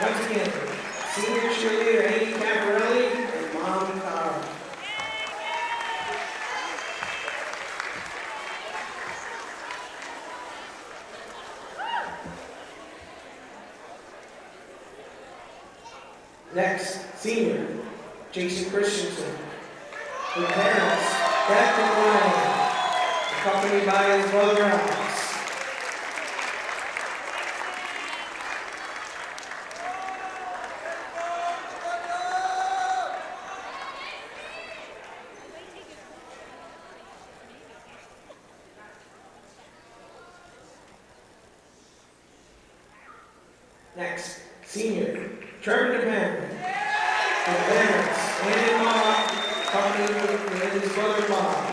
Once again, senior cheerleader Amy Caparelli and Mom Carr. Next, senior Jason Christensen. With parents, Beth and Ryan, accompanied by his brother Alex. Next, senior Trevor DePan. With parents, Andy and Mom, accompanied with his brother Bob.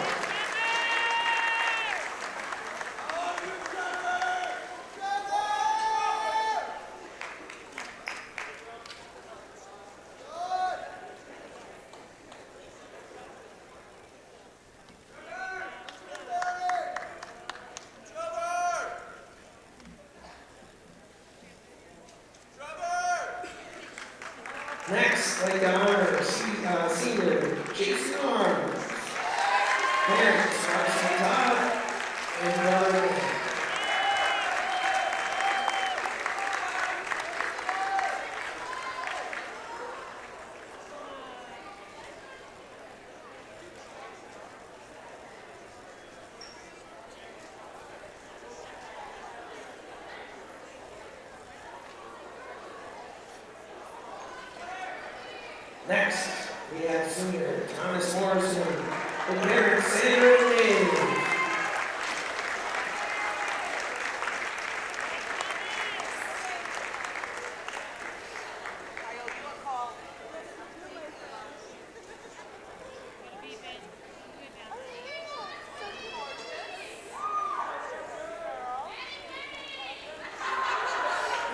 Next, like the honor, senior Jason Arms. Parents, Marcy Todd and brother Nick. Next, we have senior Thomas Morrison, with parents Sandra and Dave.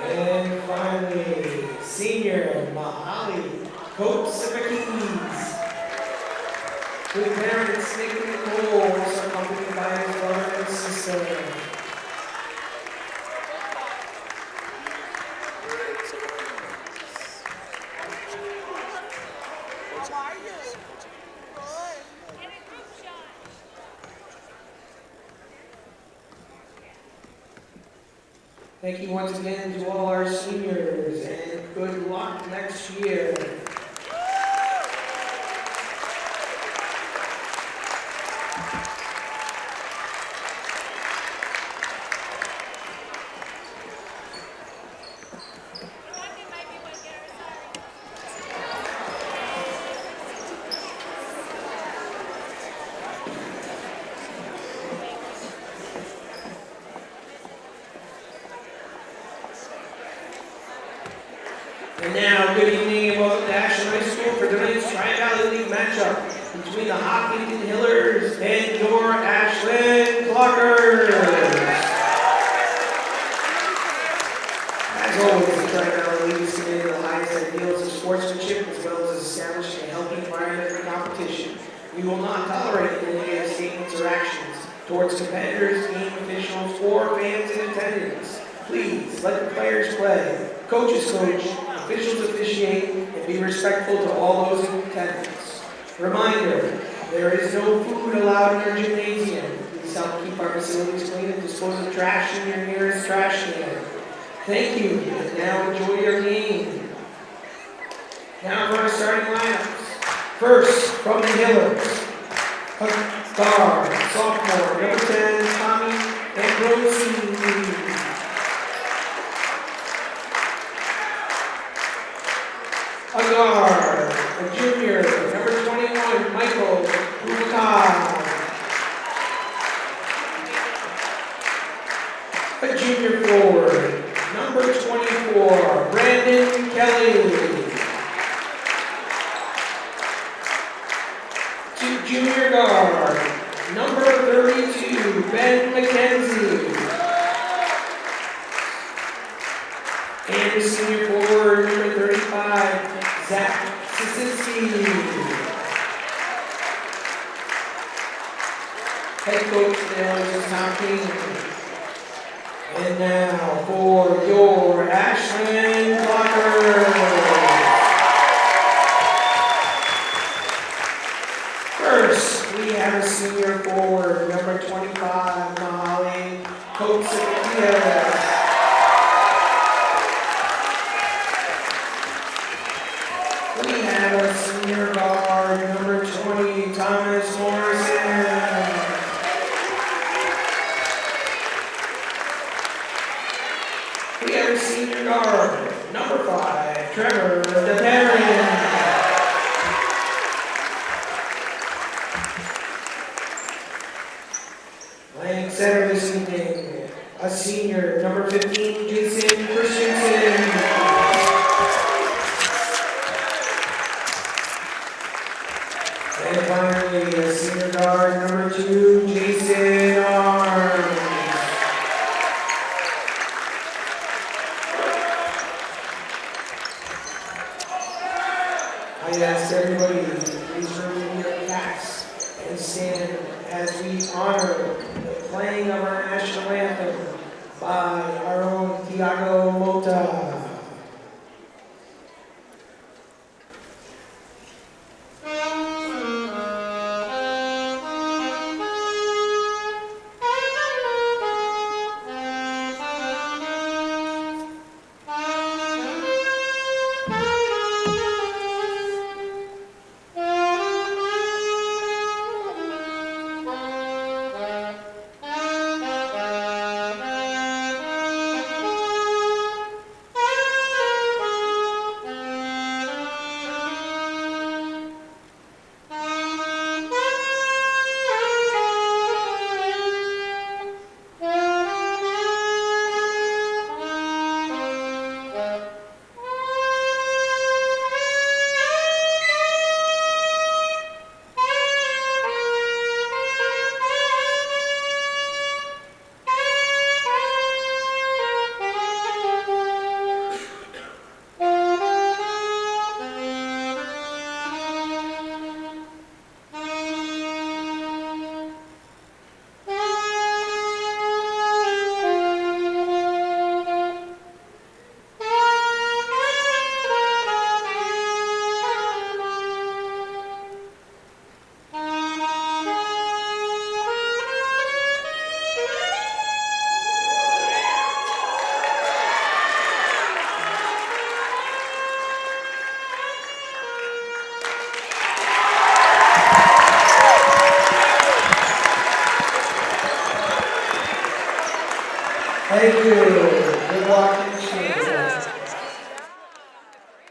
And finally, senior Mahali Coach Sipakis, with parents Nick and Nicole, also accompanied by his brother and sister. Thank you once again to all our seniors, and good luck next year. And now, good evening and welcome to Ashland High School for tonight's Tri-Valley League matchup between the Hopkinton Hillers and your Ashland Clockers. As always, the Tri-Valley League is committed to the highest ideals of sportsmanship as well as establishing a healthy environment for competition. We will not tolerate any negative statements or actions towards competitors, game officials, or fans in attendance. Please let the players play, coaches coach, officials officiate, and be respectful to all those in attendance. Reminder, there is no food allowed in our gymnasium. Please help keep our facilities clean and dispose of trash in your nearest trash can. Thank you, and now enjoy your game. Now for our starting lineups. First, from the Hillers, guard, sophomore, number 10, Tommy Ambrosi. A guard, a junior, number 21, Michael Bubakar. A junior forward, number 24, Brandon Kelly. Junior guard, number 32, Ben McKenzie. And a senior forward, number 35, Zach Sisinski. Head coach of the Hillers is Tom King. And now for your Ashland Clockers. We have a senior guard, number 5, Trevor DeParian. Playing center this evening, a senior, number 15, Jason Christensen. And finally, a senior guard, number 2, Jason Arms. I ask everybody to please remain your caps and stand as we honor the playing of our national anthem by our own Tiago Mota. Thank you. Good walking.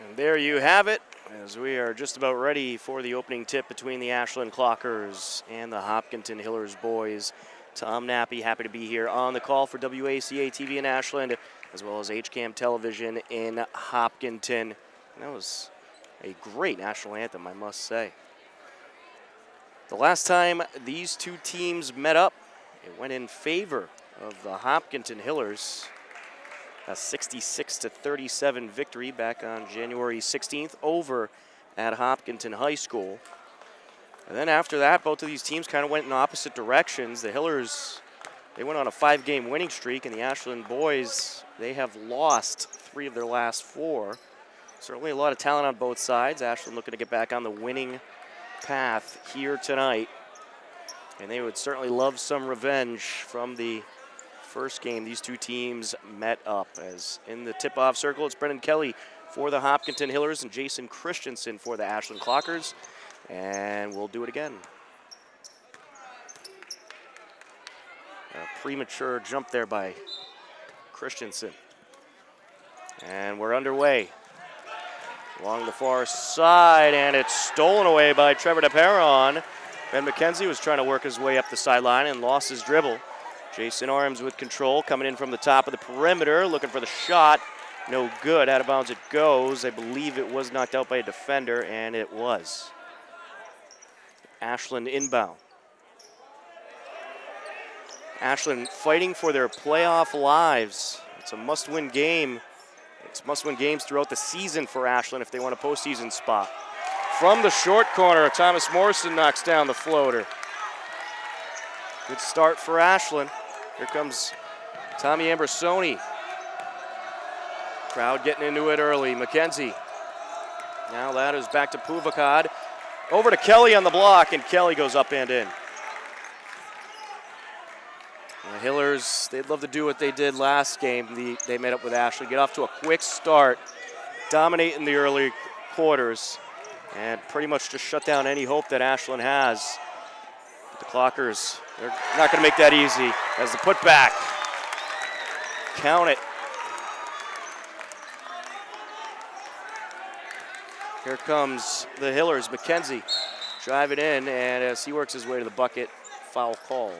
And there you have it, as we are just about ready for the opening tip between the Ashland Clockers and the Hopkinton Hillers boys. Tom Nappy, happy to be here on the call for WACA-TV in Ashland, as well as HCAM Television in Hopkinton. And that was a great national anthem, I must say. The last time these two teams met up, it went in favor of the Hopkinton Hillers. A 66-37 victory back on January 16th over at Hopkinton High School. And then after that, both of these teams kind of went in opposite directions. The Hillers, they went on a 5-game winning streak, and the Ashland boys, they have lost 3 of their last 4. Certainly a lot of talent on both sides. Ashland looking to get back on the winning path here tonight. And they would certainly love some revenge from the first game these two teams met up. As in the tip-off circle, it's Brendan Kelly for the Hopkinton Hillers and Jason Christensen for the Ashland Clockers. And we'll do it again. A premature jump there by Christensen. And we're underway. Along the far side, and it's stolen away by Trevor DeParian. Ben McKenzie was trying to work his way up the sideline and lost his dribble. Jason Arms with control, coming in from the top of the perimeter, looking for the shot. No good. Out of bounds it goes. I believe it was knocked out by a defender, and it was. Ashland inbound. Ashland fighting for their playoff lives. It's a must-win game. It's must-win games throughout the season for Ashland if they want a postseason spot. From the short corner, Thomas Morrison knocks down the floater. Good start for Ashland. Here comes Tommy Ambrosoni. Crowd getting into it early. McKenzie. Now that is back to Puvakad. Over to Kelly on the block, and Kelly goes up and in. The Hillers, they'd love to do what they did last game. They met up with Ashland. Get off to a quick start. Dominate in the early quarters. And pretty much just shut down any hope that Ashland has. But the Clockers, they're not going to make that easy as the putback. Count it. Here comes the Hillers. McKenzie driving in, and as he works his way to the bucket, foul called.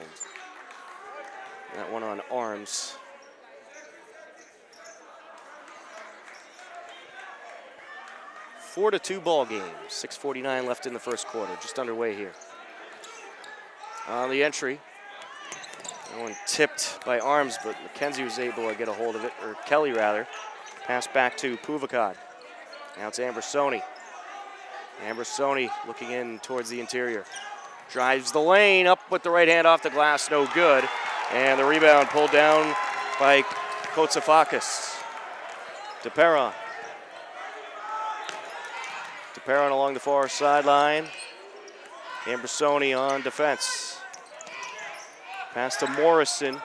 That one on Arms. A 4-2 ball game. 6:49 left in the first quarter. Just underway here. On the entry. That one tipped by Arms, but McKenzie was able to get a hold of it, or Kelly rather. Pass back to Puvakad. Now it's Ambersoni. Ambersoni looking in towards the interior. Drives the lane, up with the right hand off the glass, no good. And the rebound pulled down by Kotsafakis. DePeron. DePeron along the far sideline. Ambersoni on defense. Pass to Morrison.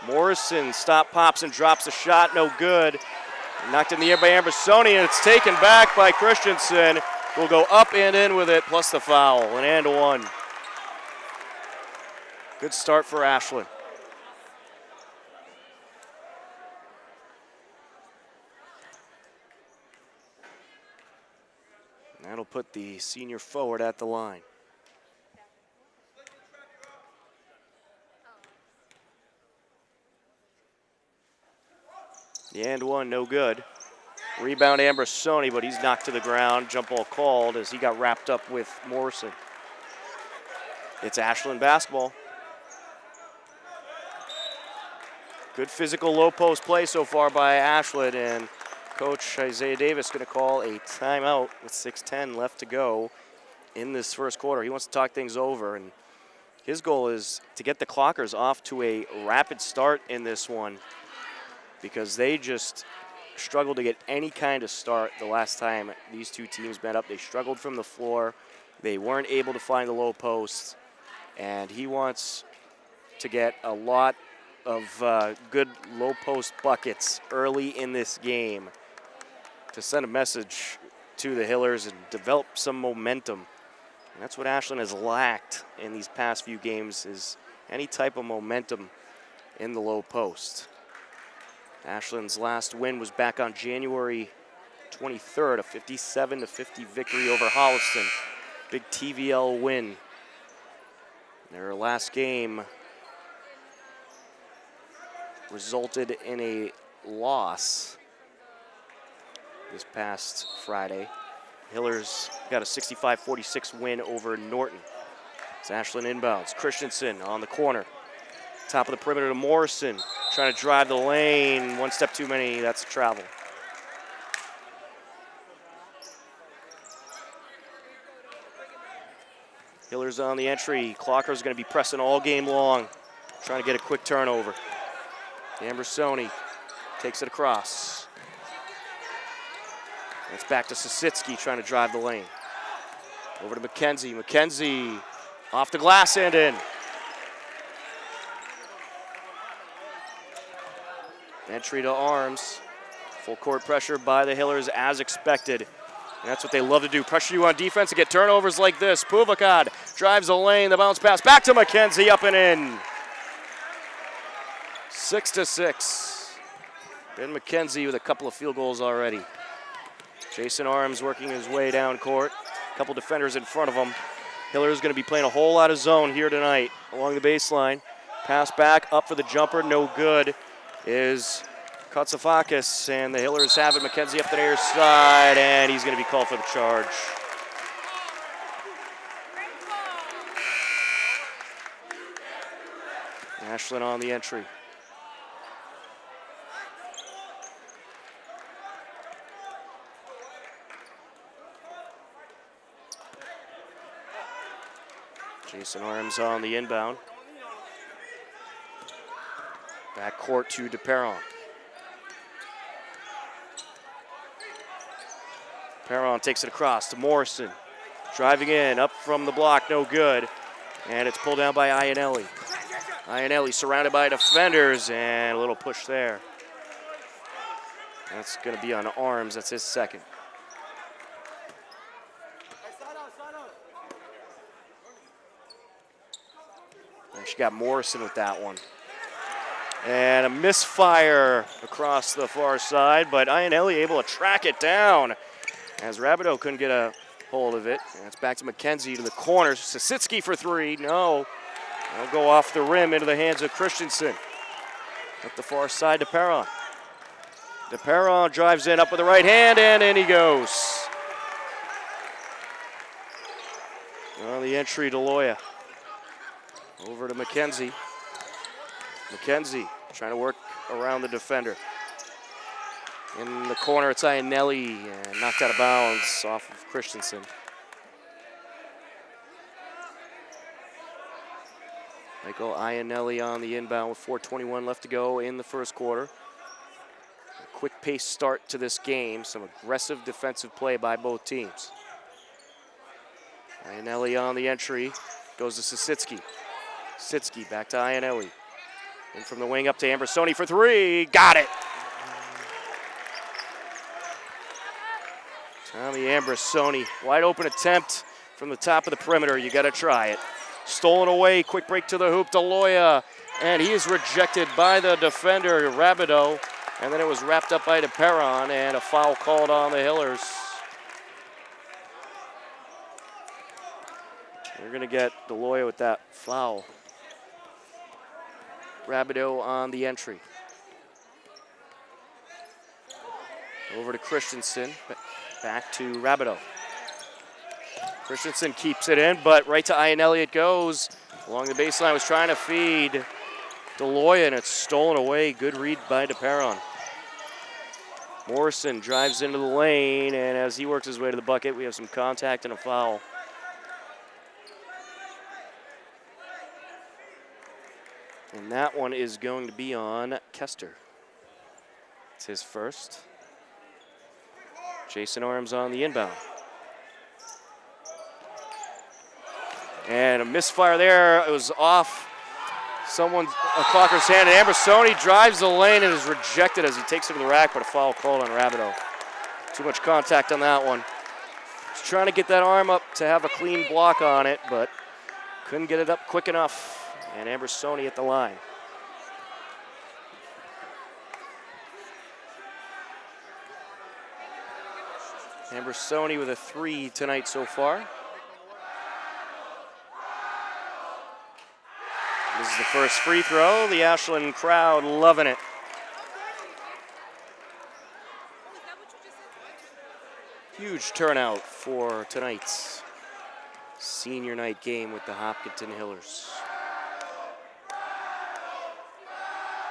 Morrison stop, pops, and drops a shot, no good. Knocked in the air by Ambersoni, and it's taken back by Christensen. Will go up and in with it, plus the foul, an and one. Good start for Ashland. And that'll put the senior forward at the line. The and one, no good. Rebound Ambersoni, but he's knocked to the ground. Jump ball called as he got wrapped up with Morrison. It's Ashland basketball. Good physical low post play so far by Ashland, and Coach Isaiah Davis going to call a timeout with 6:10 left to go in this first quarter. He wants to talk things over, and his goal is to get the Clockers off to a rapid start in this one because they just struggled to get any kind of start the last time these two teams met up. They struggled from the floor. They weren't able to find the low post, and he wants to get a lot of good low post buckets early in this game to send a message to the Hillers and develop some momentum. And that's what Ashland has lacked in these past few games, is any type of momentum in the low post. Ashland's last win was back on January 23rd, a 57-50 victory over Holliston. Big TVL win. Their last game resulted in a loss this past Friday. Hillers got a 65-46 win over Norton. It's Ashland inbounds. Christensen on the corner. Top of the perimeter to Morrison. Trying to drive the lane. One step too many. That's a travel. Hillers on the entry. Clocker's going to be pressing all game long. Trying to get a quick turnover. Ambersoni takes it across. It's back to Sositsky trying to drive the lane. Over to McKenzie. McKenzie off the glass and in. Entry to Arms. Full court pressure by the Hillers as expected. And that's what they love to do. Pressure you on defense and get turnovers like this. Puvakad drives the lane. The bounce pass back to McKenzie, up and in. 6-6. Ben McKenzie with a couple of field goals already. Jason Arms working his way down court. A couple defenders in front of him. Hillers going to be playing a whole lot of zone here tonight along the baseline. Pass back, up for the jumper, no good. Is Kotsafakis, and the Hillers have it. McKenzie up the near side, and he's going to be called for the charge. Ashland on the entry. Jason Arms on the inbound. Back court to DePeron. DePeron takes it across to Morrison. Driving in, up from the block, no good. And it's pulled down by Iannelli. Iannelli surrounded by defenders, and a little push there. That's going to be on Arms. That's his second. And she got Morrison with that one. And a misfire across the far side, but Iannelli able to track it down. as Rabideau couldn't get a hold of it. And it's back to McKenzie to the corner. Sasitsky for three. No. That'll go off the rim into the hands of Christensen. Up the far side to Perron. DePerron drives in up with the right hand, and in he goes. On the entry, DeLoya. Over to McKenzie. McKenzie trying to work around the defender. In the corner, it's Iannelli, and knocked out of bounds off of Christensen. Michael Iannelli on the inbound with 4:21 left to go in the first quarter. A quick pace start to this game. Some aggressive defensive play by both teams. Iannelli on the entry. Goes to Sasitsky. Sasitsky back to Iannelli. In from the wing up to Ambersoni for three. Got it. Tommy Ambersoni. Wide open attempt from the top of the perimeter. You got to try it. Stolen away, quick break to the hoop, DeLoya, and he is rejected by the defender, Rabideau, and then it was wrapped up by DePerron, and a foul called on the Hillers. We're gonna get DeLoya with that foul. Rabideau on the entry. Over to Christensen, back to Rabideau. Christensen keeps it in, but right to Iannelli it goes. Along the baseline, was trying to feed DeLoya, and it's stolen away. Good read by DePerron. Morrison drives into the lane, and as he works his way to the bucket, we have some contact and a foul. And that one is going to be on Kester. It's his first. Jason Orms on the inbound. And a misfire there. It was off a Clocker's hand. And Ambersoni drives the lane and is rejected as he takes it to the rack, but a foul called on Rabideau. Too much contact on that one. He's trying to get that arm up to have a clean block on it, but couldn't get it up quick enough. And Ambersoni at the line. Ambersoni with a three tonight so far. This is the first free throw. The Ashland crowd loving it. Huge turnout for tonight's senior night game with the Hopkinton Hillers.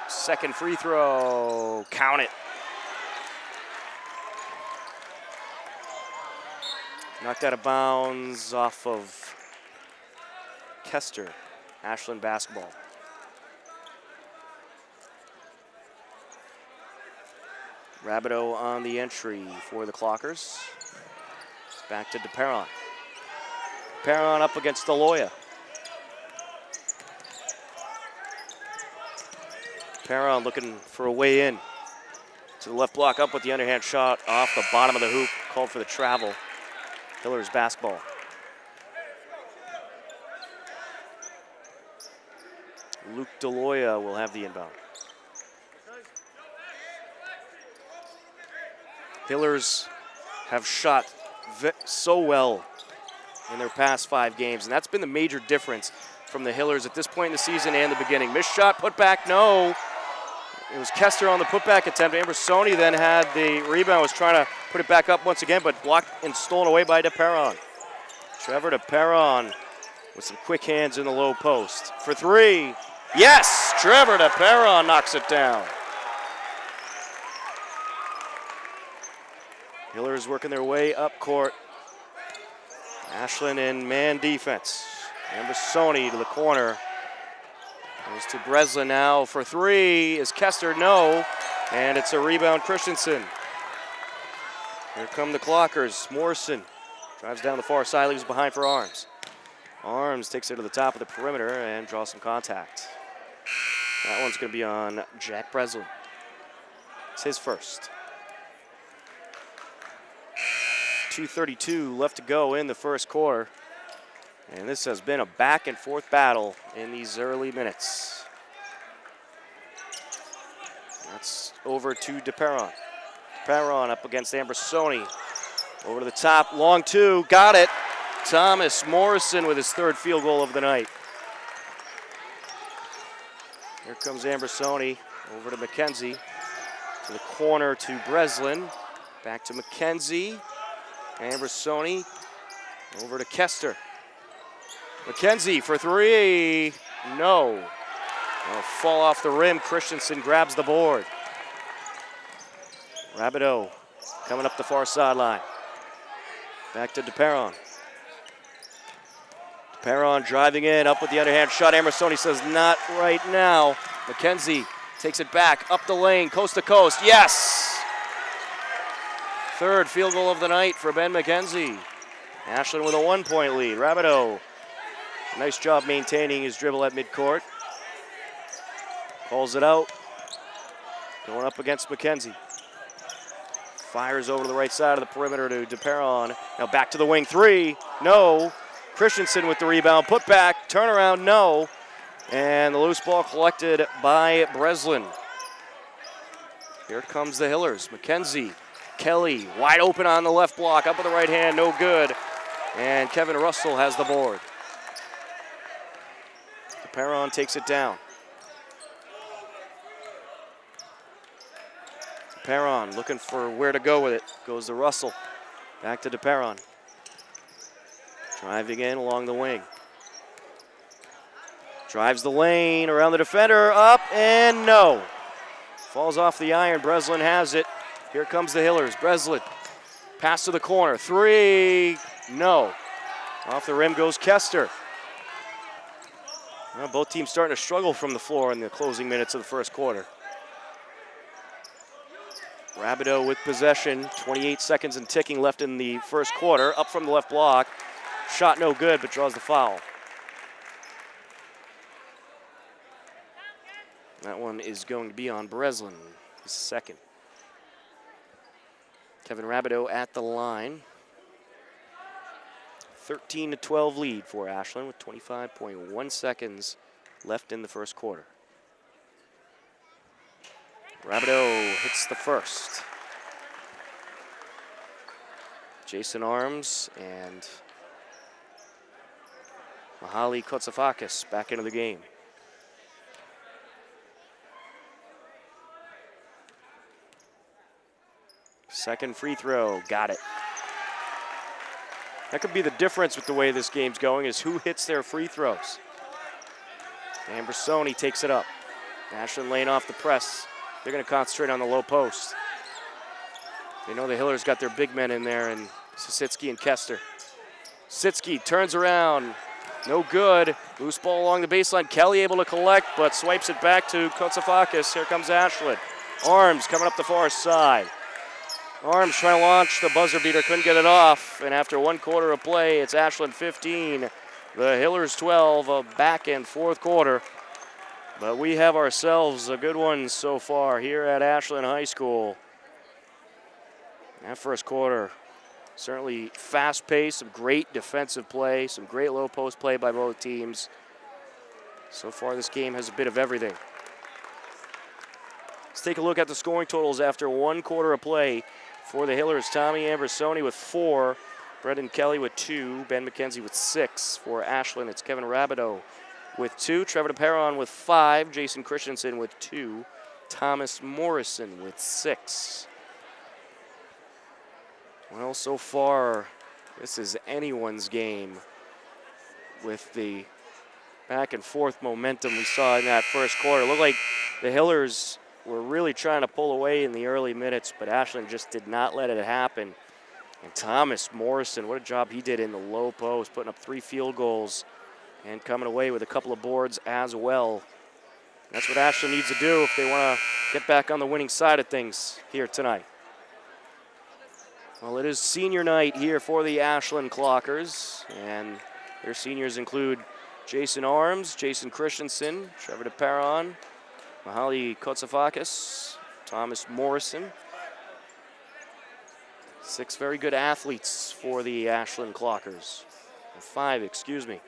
Second free throw, count it. Knocked out of bounds off of Kester. Ashland basketball. Rabideau on the entry for the Clockers. Back to DePerron. DePerron up against DeLoya. DePerron looking for a way in. To the left block, up with the underhand shot off the bottom of the hoop. Called for the travel. Hillers basketball. Luke DeLoya will have the inbound. Hillers have shot so well in their past 5 games, and that's been the major difference from the Hillers at this point in the season and the beginning. Missed shot, put back, no. It was Kester on the putback attempt. Ambersoni then had the rebound, was trying to put it back up once again, but blocked and stolen away by DePerron. Trevor DePerron with some quick hands in the low post. For three, yes! Trevor DePerron knocks it down. Hillers working their way up court. Ashland in man defense. Ambersoni to the corner. Goes to Breslin now for three. Is Kester? No. And it's a rebound, Christensen. Here come the Clockers. Morrison drives down the far side, leaves behind for Arms. Arms takes it to the top of the perimeter and draws some contact. That one's going to be on Jack Breslin. It's his first. 2:32 left to go in the first quarter. And this has been a back and forth battle in these early minutes. That's over to DePerron. DePerron up against Ambersoni. Over to the top, long two, got it. Thomas Morrison with his third field goal of the night. Here comes Ambersoni, over to McKenzie. To the corner to Breslin. Back to McKenzie. Ambersoni, over to Kester. McKenzie for three, no. It'll fall off the rim, Christensen grabs the board. Rabideau coming up the far sideline. Back to DePeron. DePeron driving in, up with the underhand shot. Ambersoni says, not right now. McKenzie takes it back, up the lane, coast to coast, yes! Third field goal of the night for Ben McKenzie. Ashland with a 1-point lead. Rabideau, nice job maintaining his dribble at midcourt. Pulls it out, going up against McKenzie. Fires over to the right side of the perimeter to DePeron. Now back to the wing, three, no. Christensen with the rebound, put back, turnaround, no. And the loose ball collected by Breslin. Here comes the Hillers. McKenzie, Kelly, wide open on the left block, up with the right hand, no good. And Kevin Russell has the board. DePeron takes it down. DePeron looking for where to go with it. Goes to Russell. Back to DePeron. Driving in along the wing. Drives the lane around the defender, up and no. Falls off the iron, Breslin has it. Here comes the Hillers, Breslin. Pass to the corner, three, no. Off the rim goes Kester. Well, both teams starting to struggle from the floor in the closing minutes of the first quarter. Rabideau with possession, 28 seconds and ticking left in the first quarter. Up from the left block, shot no good, but draws the foul. That one is going to be on Breslin, his second. Kevin Rabideau at the line. 13-12 lead for Ashland with 25.1 seconds left in the first quarter. Rabideau hits the first. Jason Arms and Mihaly Kotsafakis back into the game. Second free throw, got it. That could be the difference with the way this game's going, is who hits their free throws. Ambersoni takes it up. Ashland laying off the press. They're going to concentrate on the low post. They know the Hillers got their big men in there, and Sisitsky and Kester. Sisitsky turns around, no good. Loose ball along the baseline. Kelly able to collect, but swipes it back to Kotsafakis. Here comes Ashland. Arms coming up the far side. Arms trying to launch the buzzer beater, couldn't get it off. And after 1 quarter of play, it's Ashland 15, the Hillers 12, a back and fourth quarter. But we have ourselves a good one so far here at Ashland High School. That first quarter, certainly fast-paced, some great defensive play, some great low post play by both teams. So far, this game has a bit of everything. Let's take a look at the scoring totals after 1 quarter of play for the Hillers. Tommy Ambersoni with 4, Brendan Kelly with 2, Ben McKenzie with 6. For Ashland, it's Kevin Rabideau with 2, Trevor DePeron with 5, Jason Christensen with 2, Thomas Morrison with 6. Well, so far, this is anyone's game with the back and forth momentum we saw in that first quarter. It looked like the Hillers were really trying to pull away in the early minutes, but Ashland just did not let it happen. And Thomas Morrison, what a job he did in the low post, putting up 3 field goals and coming away with a couple of boards as well. That's what Ashland needs to do if they want to get back on the winning side of things here tonight. Well, it is senior night here for the Ashland Clockers, and their seniors include Jason Arms, Jason Christensen, Trevor DePeron, Mihaly Kotsafakis, Thomas Morrison. 6 very good athletes for the Ashland Clockers. 5, excuse me.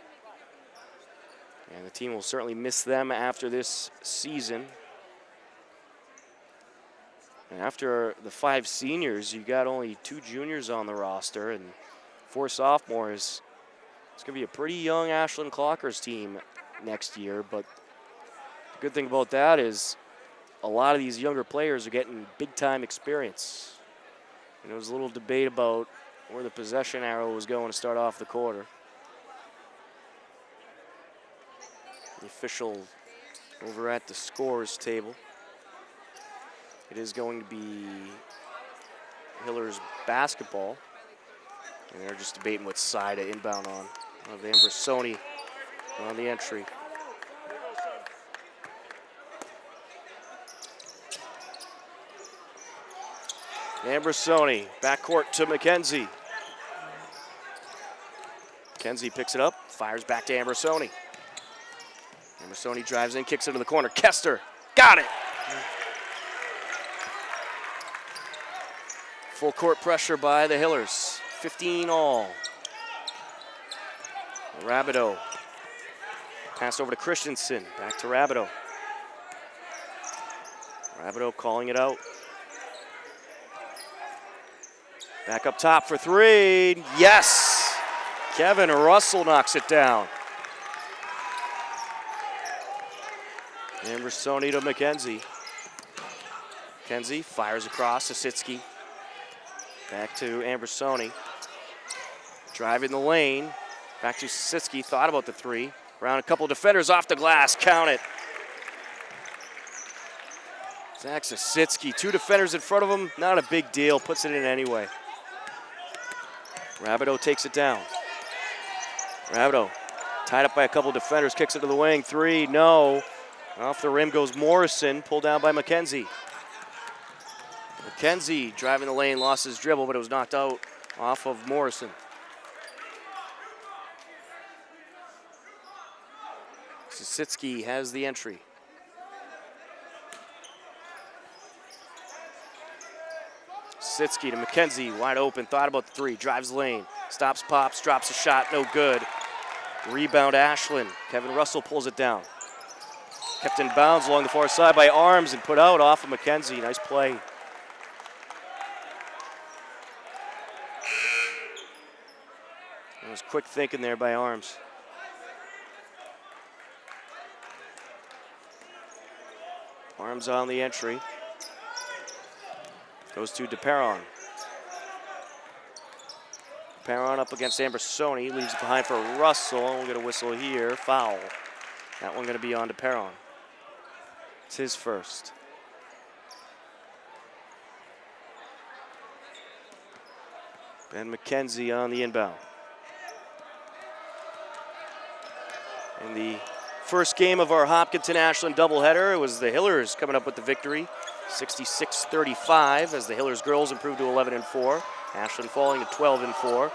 And the team will certainly miss them after this season. And after the 5 seniors, you got only 2 juniors on the roster and 4 sophomores. It's going to be a pretty young Ashland Clockers team next year, but the good thing about that is a lot of these younger players are getting big-time experience. And there was a little debate about where the possession arrow was going to start off the quarter. The official over at the scores table. It is going to be Hillers basketball. And they're just debating what side to inbound on. Ambrosoni on the entry. Ambrosoni, backcourt to McKenzie. McKenzie picks it up, fires back to Ambrosoni. Ambrosoni drives in, kicks into the corner. Kester, got it! Full court pressure by the Hillers, 15 all. Rabideau, pass over to Christensen, back to Rabideau. Rabideau calling it out. Back up top for 3, yes! Kevin Russell knocks it down. Ambrosoni to McKenzie. McKenzie fires across, Sasitsky. Back to Ambrosoni. Driving the lane. Back to Sasitsky, thought about the 3. Around a couple defenders off the glass, count it. Zach Sasitsky, 2 defenders in front of him, not a big deal, puts it in anyway. Rabideau takes it down. Rabideau tied up by a couple defenders, kicks it to the wing, 3, no. Off the rim goes Morrison, pulled down by McKenzie. McKenzie driving the lane, lost his dribble, but it was knocked out off of Morrison. Sasitsky has the entry. Sasitsky to McKenzie, wide open, thought about the 3, drives the lane, stops, pops, drops a shot, no good. Rebound Ashland. Kevin Russell pulls it down. Kept in bounds along the far side by Arms and put out off of McKenzie. Nice play. It was quick thinking there by Arms. Arms on the entry. Goes to DePeron. DePeron up against Ambrosoni. Leaves it behind for Russell. We'll get a whistle here. Foul. That one going to be on DePeron. It's his first. Ben McKenzie on the inbound. In the first game of our Hopkinton-Ashland doubleheader, it was the Hillers coming up with the victory, 66-35, as the Hillers girls improved to 11-4. Ashland falling to 12-4.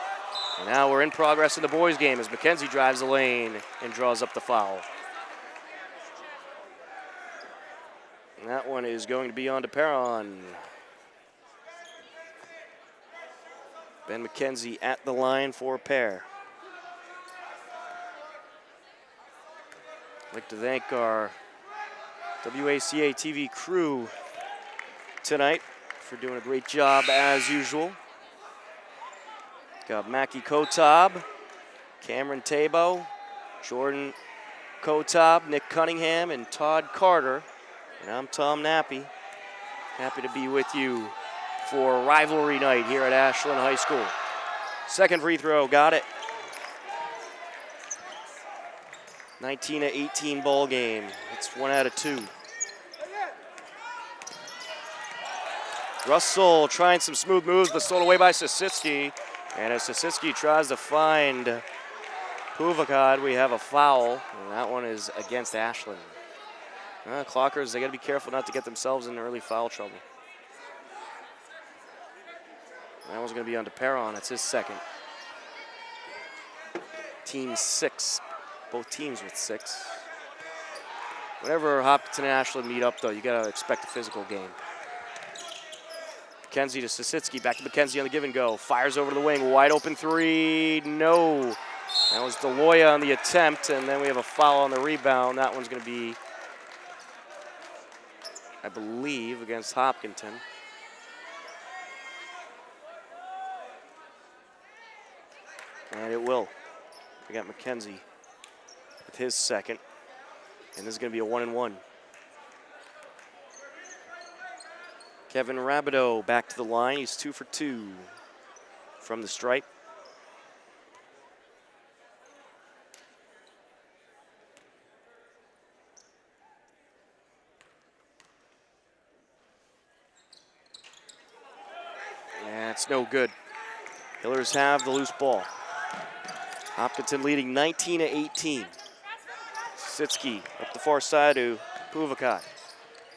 And now we're in progress in the boys' game as McKenzie drives the lane and draws up the foul. And that one is going to be on DePeron. Ben McKenzie at the line for a pair. I'd like to thank our WACA-TV crew tonight for doing a great job as usual. Got Mackie Kotab, Cameron Tabo, Jordan Kotab, Nick Cunningham, and Todd Carter. And I'm Tom Nappy. Happy to be with you for rivalry night here at Ashland High School. Second free throw, got it. 19-18 ball game. It's 1 out of 2. Russell trying some smooth moves, but stolen away by Sasitsky. And as Sasitsky tries to find Puvakad, we have a foul, and that one is against Ashland. Clockers, they got to be careful not to get themselves in early foul trouble. That one's going to be on DePeron. It's his second. Team 6. Both teams with 6. Whenever Hopkinton and Ashland meet up, though, you got to expect a physical game. McKenzie to Sasitsky, back to McKenzie on the give and go. Fires over to the wing, wide open 3, no. That was Deloya on the attempt, and then we have a foul on the rebound. That one's going to be, I believe, against Hopkinton. And it will. We got McKenzie with his second. And this is going to be a 1-and-1. Kevin Rabideau back to the line. He's 2 for 2 from the stripe. That's no good. Hillers have the loose ball. Hopkinton leading 19-18. Sitsky up the far side to Puvakat.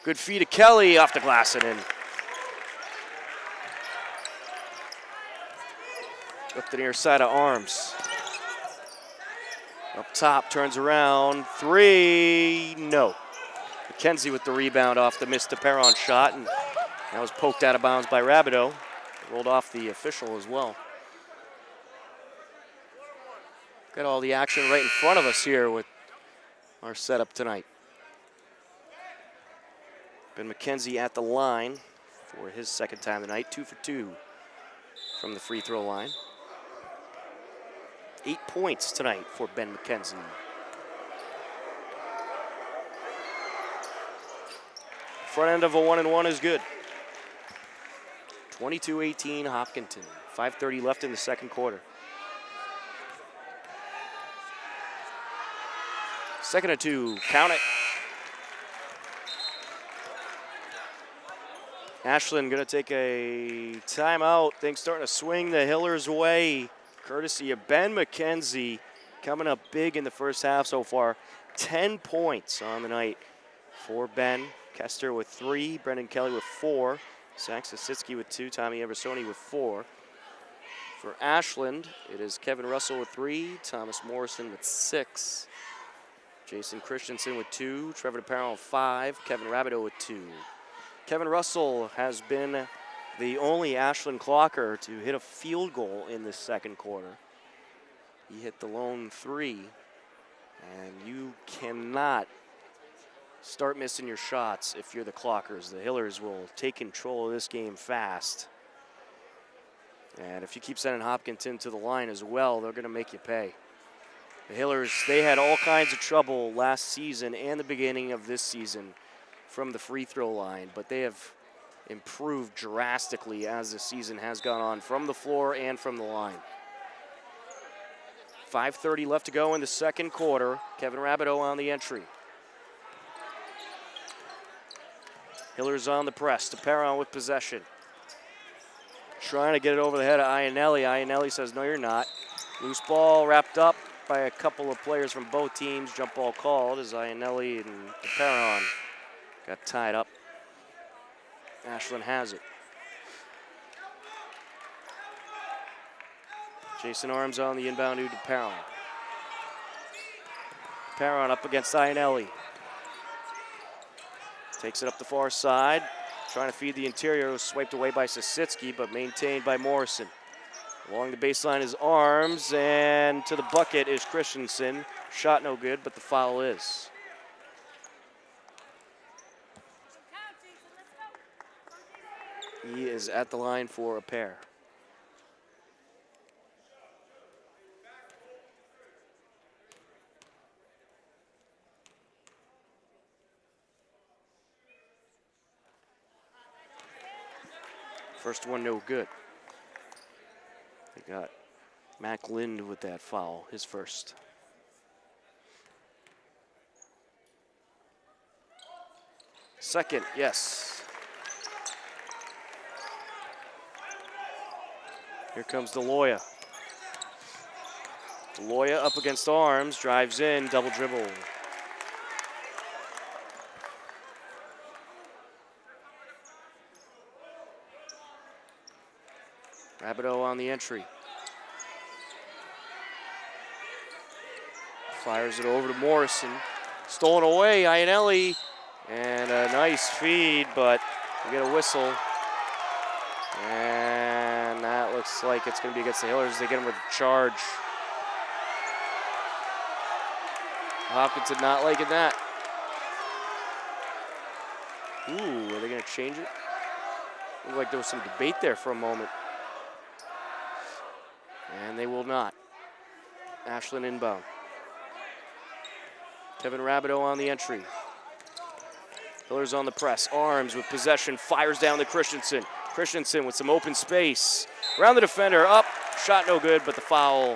Good feed to Kelly off the glass and in. Up the near side of Arms. Up top, turns around, 3, no. McKenzie with the rebound off the missed Perron shot, and that was poked out of bounds by Rabideau. Rolled off the official as well. Got all the action right in front of us here with our setup tonight. Ben McKenzie at the line for his second time tonight, 2 for 2 from the free throw line. 8 points tonight for Ben McKenzie. Front end of a 1-and-1 is good. 22-18 Hopkinton. 5:30 left in the second quarter. Second and 2, count it. Ashland gonna take a timeout. Things starting to swing the Hillers' way, courtesy of Ben McKenzie, coming up big in the first half so far. 10 points on the night for Ben. Kester with 3, Brendan Kelly with 4, Sax Sitsky with 2, Tommy Eversoni with 4. For Ashland, it is Kevin Russell with 3, Thomas Morrison with 6, Jason Christensen with 2, Trevor DeParron with 5, Kevin Rabideau with 2. Kevin Russell has been the only Ashland Clocker to hit a field goal in the second quarter. He hit the lone 3, and you cannot start missing your shots if you're the Clockers. The Hillers will take control of this game fast. And if you keep sending Hopkinton to the line as well, they're going to make you pay. The Hillers, they had all kinds of trouble last season and the beginning of this season from the free throw line, but they have improved drastically as the season has gone on from the floor and from the line. 5:30 left to go in the second quarter. Kevin Rabideau on the entry. Hillers on the press. DeParron with possession. Trying to get it over the head of Iannelli. Iannelli says, no, you're not. Loose ball wrapped up by a couple of players from both teams. Jump ball called as Iannelli and DeParron got tied up. Ashland has it. Jason Arms on the inbound to DeParron. DeParron up against Iannelli. Takes it up the far side. Trying to feed the interior. It was swiped away by Sisitsky, but maintained by Morrison. Along the baseline is Arms, and to the bucket is Christensen. Shot no good, but the foul is. He is at the line for a pair. First one no good. They got Mac Lind with that foul, his first. Second, yes. Here comes DeLoya. DeLoya up against Arms, drives in, double dribble. Rabideau on the entry. Fires it over to Morrison. Stolen away, Iannelli. And a nice feed, but we get a whistle. And that looks like it's going to be against the Hillers. They get him with a charge. Hopkinton not liking that. Ooh, are they going to change it? Looked like there was some debate there for a moment. And they will not. Ashland inbound. Kevin Rabideau on the entry. Hillers on the press. Arms with possession. Fires down to Christensen. Christensen with some open space. Around the defender. Up. Shot no good, but the foul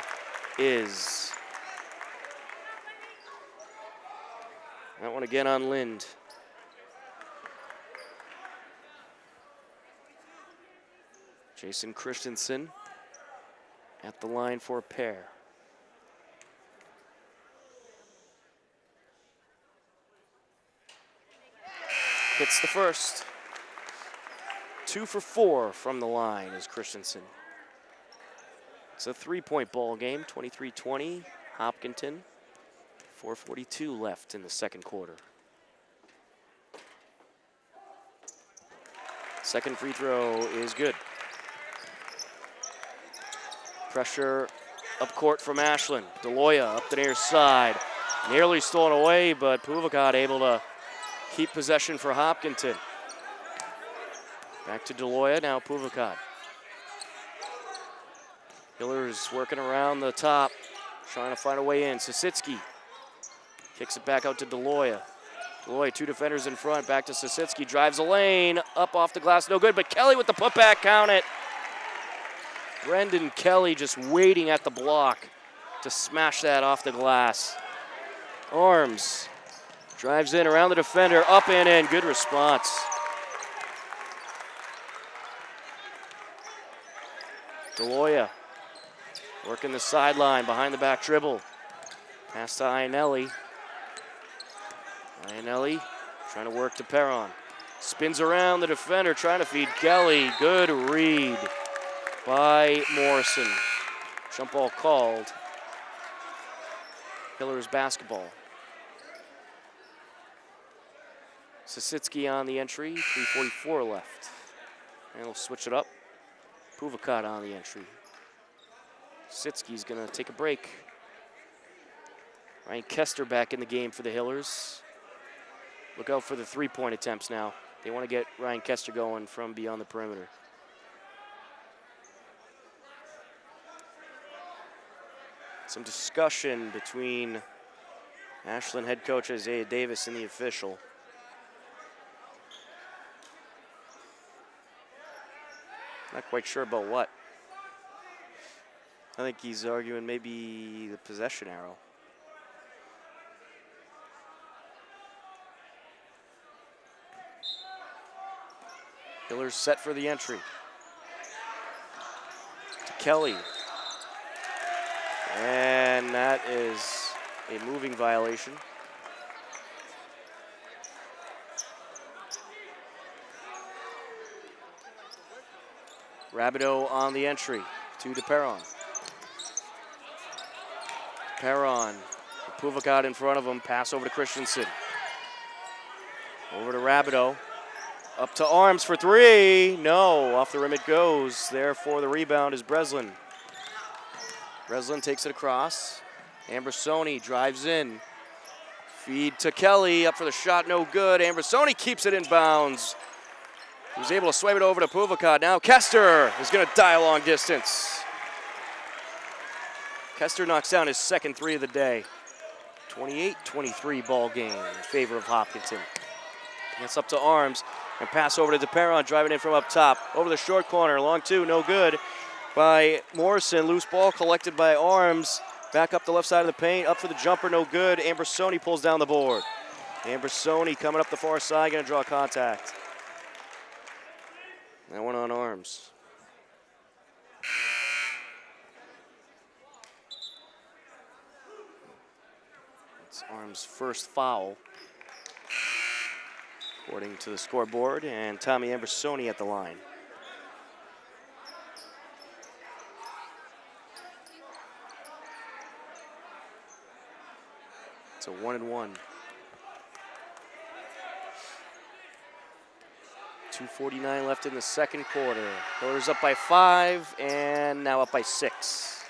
is. That one again on Lind. Jason Christensen at the line for a pair. Hits the first. 2 for 4 from the line is Christensen. It's a 3-point ball game, 23-20, Hopkinton. 4:42 left in the second quarter. Second free throw is good. Pressure up court from Ashland. Deloya up the near side. Nearly stolen away, but Puvakad able to keep possession for Hopkinton. Back to Deloya, now Puvakad. Hillers working around the top, trying to find a way in. Sisitsky kicks it back out to Deloya. Deloya, 2 defenders in front, back to Sisitsky, drives a lane, up off the glass, no good, but Kelly with the putback, count it. Brendan Kelly just waiting at the block to smash that off the glass. Arms drives in around the defender, up and in, good response. Deloya working the sideline, behind the back dribble. Pass to Ionelli. Ionelli trying to work to Perron. Spins around the defender, trying to feed Kelly. Good read by Morrison. Jump ball called. Hillers basketball. Sisitsky on the entry, 3:44 left. And we'll switch it up. Puvakad on the entry. Sitsky's gonna take a break. Ryan Kester back in the game for the Hillers. Look out for the 3-point attempts now. They want to get Ryan Kester going from beyond the perimeter. Some discussion between Ashland head coach Isaiah Davis and the official. Not quite sure about what. I think he's arguing maybe the possession arrow. Hillers set for the entry. To Kelly. And that is a moving violation. Rabideau on the entry. To Perron. Perron. Puvakad in front of him. Pass over to Christensen. Over to Rabideau. Up to Arms for 3. No, off the rim it goes. There for the rebound is Breslin. Breslin takes it across. Ambrosoni drives in. Feed to Kelly. Up for the shot, no good. Ambrosoni keeps it in bounds. He was able to swipe it over to Puvakad. Now Kester is going to die a long distance. Kester knocks down his second 3 of the day. 28-23 ball game in favor of Hopkinton. It's up to Arms. And pass over to DePerron, driving in from up top. Over the short corner, long 2, no good by Morrison. Loose ball collected by Arms. Back up the left side of the paint, up for the jumper, no good. Ambrosoni pulls down the board. Ambrosoni coming up the far side, gonna draw contact. That one on Arms. It's Arms' first foul, according to the scoreboard, and Tommy Ambrosoni at the line. It's a 1-and-1. 2:49 left in the second quarter. Hillers up by 5 and now up by 6.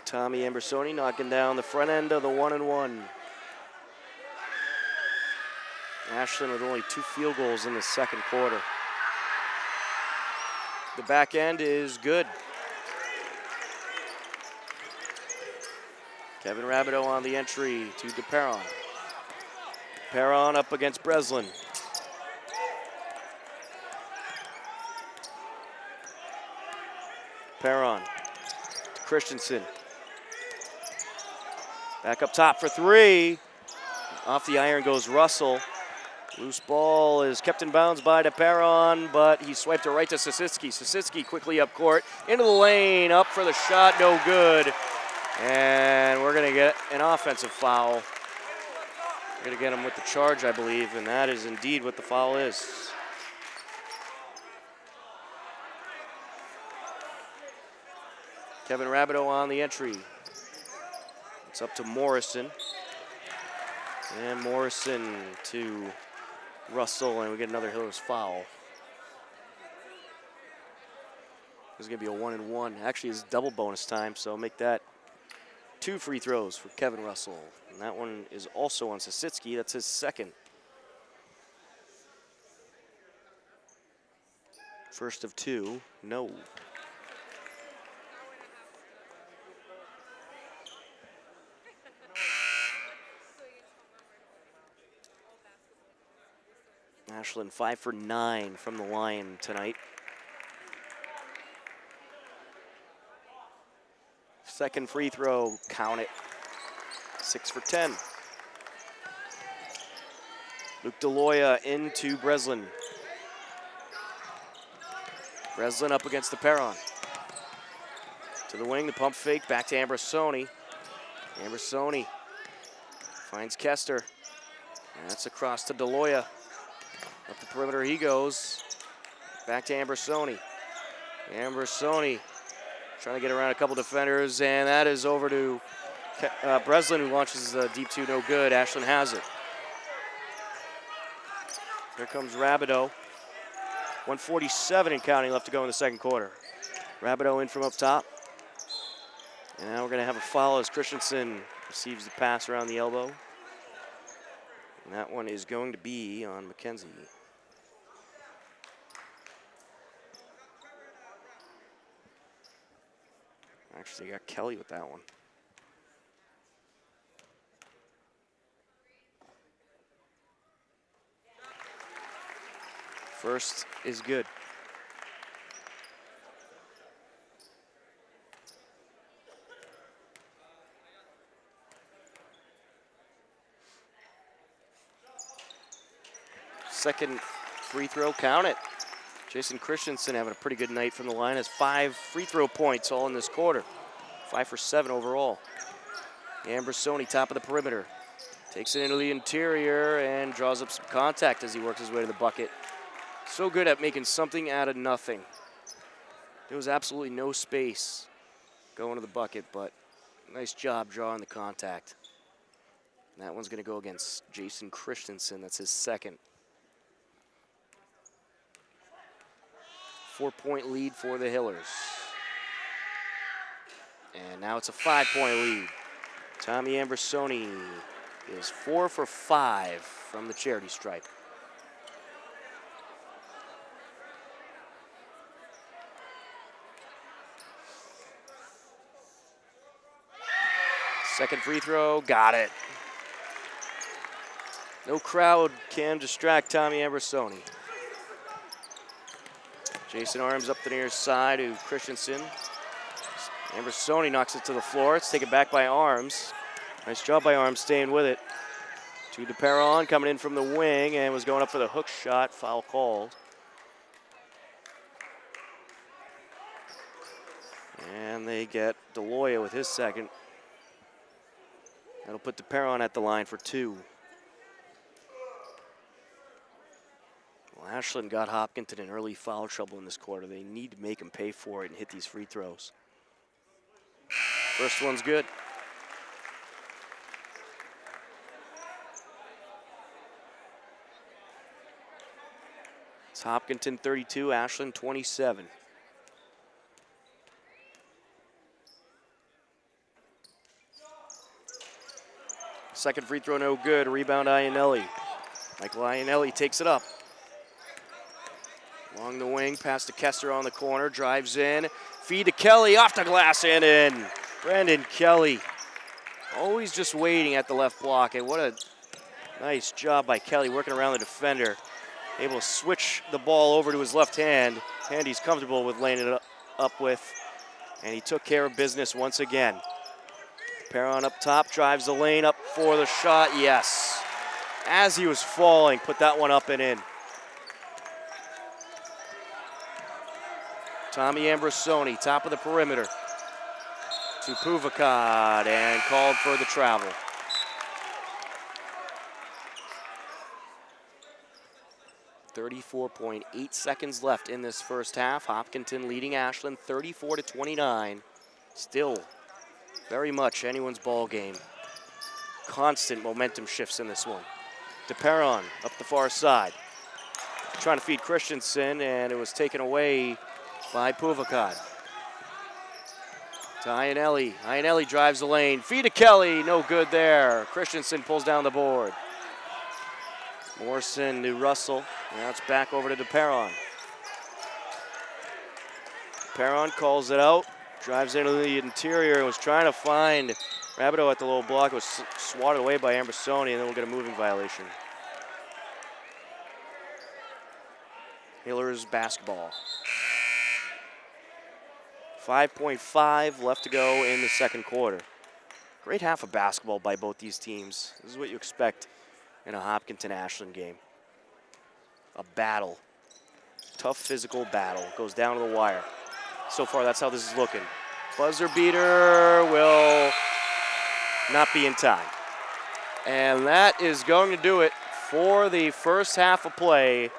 Tommy Ambrosoni knocking down the front end of the 1-and-1. Ashland with only 2 field goals in the second quarter. The back end is good. Kevin Rabideau on the entry to DePerron. Perron up against Breslin. Perron to Christensen. Back up top for three. Off the iron goes Russell. Loose ball is kept in bounds by DePerron, but he swiped it right to Sisitsky. Sisitsky quickly up court, into the lane, up for the shot, no good. And we're gonna get an offensive foul. We're gonna get him with the charge, I believe, and that is indeed what the foul is. Kevin Rabideau on the entry. It's up to Morrison. And Morrison to Russell, and we get another Hillers foul. This is gonna be a 1-and-1. Actually, it's double bonus time, so make that 2 free throws for Kevin Russell. And that one is also on Sisitsky. That's his second. First of 2, no. Ashland 5 for 9 from the line tonight. Second free throw, count it. 6 for 10. Luke DeLoya into Breslin. Breslin up against the Perron. To the wing, the pump fake, back to Ambrosoni. Ambrosoni finds Kester. And that's across to DeLoya. Up the perimeter he goes. Back to Ambrosoni. Ambrosoni trying to get around a couple defenders, and that is over to Breslin, who launches the deep 2, no good. Ashland has it. Here comes Rabideau. 1:47 and counting left to go in the second quarter. Rabideau in from up top. And now we're going to have a foul as Christensen receives the pass around the elbow. And that one is going to be on McKenzie. Actually, got Kelly with that one. First is good. Second free throw, count it. Jason Christensen having a pretty good night from the line, has 5 free throw points all in this quarter. 5 for 7 overall. Ambrosoni, top of the perimeter. Takes it into the interior and draws up some contact as he works his way to the bucket. So good at making something out of nothing. There was absolutely no space going to the bucket, but nice job drawing the contact. And that one's going to go against Jason Christensen. That's his second. 4-point lead for the Hillers. And now it's a 5-point lead. Tommy Ambrosoni is 4 for 5 from the charity stripe. Second free throw, got it. No crowd can distract Tommy Ambrosoni. Jason Arms up the near side to Christensen. Ambrosoni knocks it to the floor. It's taken back by Arms. Nice job by Arms staying with it. To DePerron coming in from the wing and was going up for the hook shot. Foul called. And they get DeLoya with his second. That'll put DePerron at the line for 2. Well, Ashland got Hopkinton in early foul trouble in this quarter. They need to make him pay for it and hit these free throws. First one's good. It's Hopkinton 32, Ashland 27. Second free throw, no good. Rebound, Iannelli. Michael Iannelli takes it up. Along the wing, pass to Kester on the corner, drives in. Feed to Kelly, off the glass and in. Brandon Kelly, always just waiting at the left block. And what a nice job by Kelly working around the defender. Able to switch the ball over to his left hand. Hand he's comfortable with laying it up with. And he took care of business once again. Perron up top, drives the lane up for the shot, yes. As he was falling, put that one up and in. Tommy Ambrosoni, top of the perimeter. To Puvakad, and called for the travel. .8 seconds left in this first half. Hopkinton leading Ashland 34-29. Still very much anyone's ball game. Constant momentum shifts in this one. DePerron up the far side. Trying to feed Christensen, and it was taken away by Puvakad. To Iannelli. Iannelli drives the lane. Feed to Kelly, no good there. Christensen pulls down the board. Morrison to Russell. Now it's back over to DePerron. DePerron calls it out. Drives into the interior and was trying to find Rabideau at the low block. It was swatted away by Ambrosoni, and then we'll get a moving violation. Hillers basketball. 5.5 left to go in the second quarter. Great half of basketball by both these teams. This is what you expect in a Hopkinton-Ashland game. A battle. Tough physical battle. Goes down to the wire. So far, that's how this is looking. Buzzer beater will not be in time. And that is going to do it for the first half of play.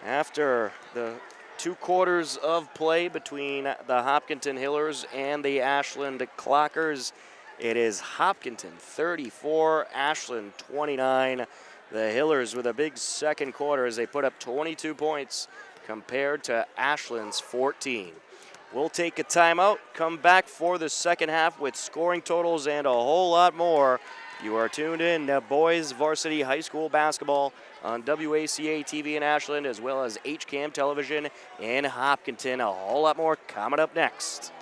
After the 2 quarters of play between the Hopkinton Hillers and the Ashland Clockers, it is Hopkinton 34, Ashland 29. The Hillers with a big second quarter as they put up 22 points compared to Ashland's 14. We'll take a timeout, come back for the second half with scoring totals and a whole lot more. You are tuned in to Boys Varsity High School Basketball on WACA-TV in Ashland, as well as HCAM Television in Hopkinton. A whole lot more coming up next.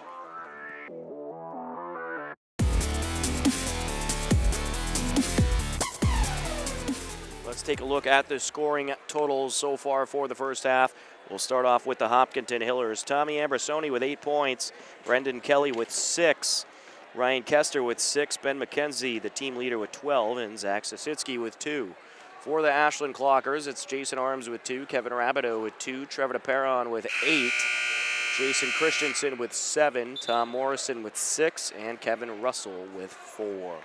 Let's take a look at the scoring totals so far for the first half. We'll start off with the Hopkinton Hillers. Tommy Ambrosoni with 8 points, Brendan Kelly with 6, Ryan Kester with 6, Ben McKenzie, the team leader, with 12, and Zach Sositsky with 2. For the Ashland Clockers, it's Jason Arms with 2, Kevin Rabideau with 2, Trevor DePerron with 8, Jason Christensen with 7, Tom Morrison with 6, and Kevin Russell with 4.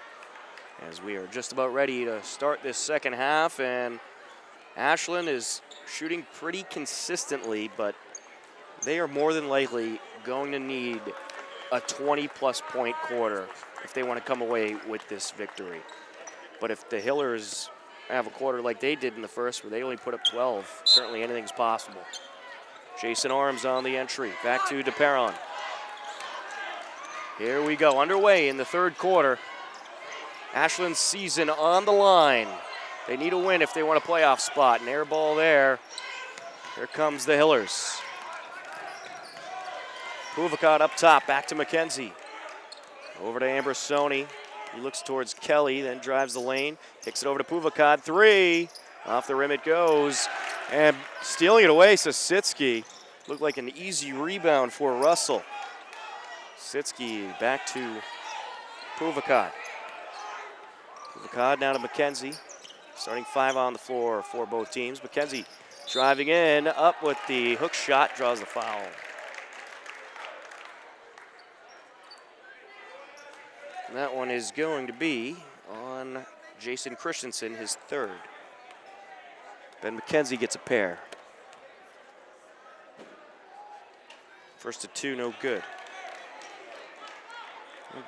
As we are just about ready to start this second half, and Ashland is shooting pretty consistently, but they are more than likely going to need a 20-plus point quarter if they want to come away with this victory. But if the Hillers have a quarter like they did in the first, where they only put up 12, certainly anything's possible. Jason Arms on the entry. Back to DePerron. Here we go, underway in the third quarter. Ashland's season on the line. They need a win if they want a playoff spot. An air ball there. Here comes the Hillers. Puvakad up top, back to McKenzie. Over to Ambrosoni. He looks towards Kelly, then drives the lane. Kicks it over to Puvakad. 3. Off the rim it goes. And stealing it away, Sositsky. Looked like an easy rebound for Russell. Sositsky back to Puvakad. Puvakad now to McKenzie. Starting 5 on the floor for both teams. McKenzie driving in, up with the hook shot, draws the foul. And that one is going to be on Jason Christensen, his 3rd. Ben McKenzie gets a pair. First to 2, no good.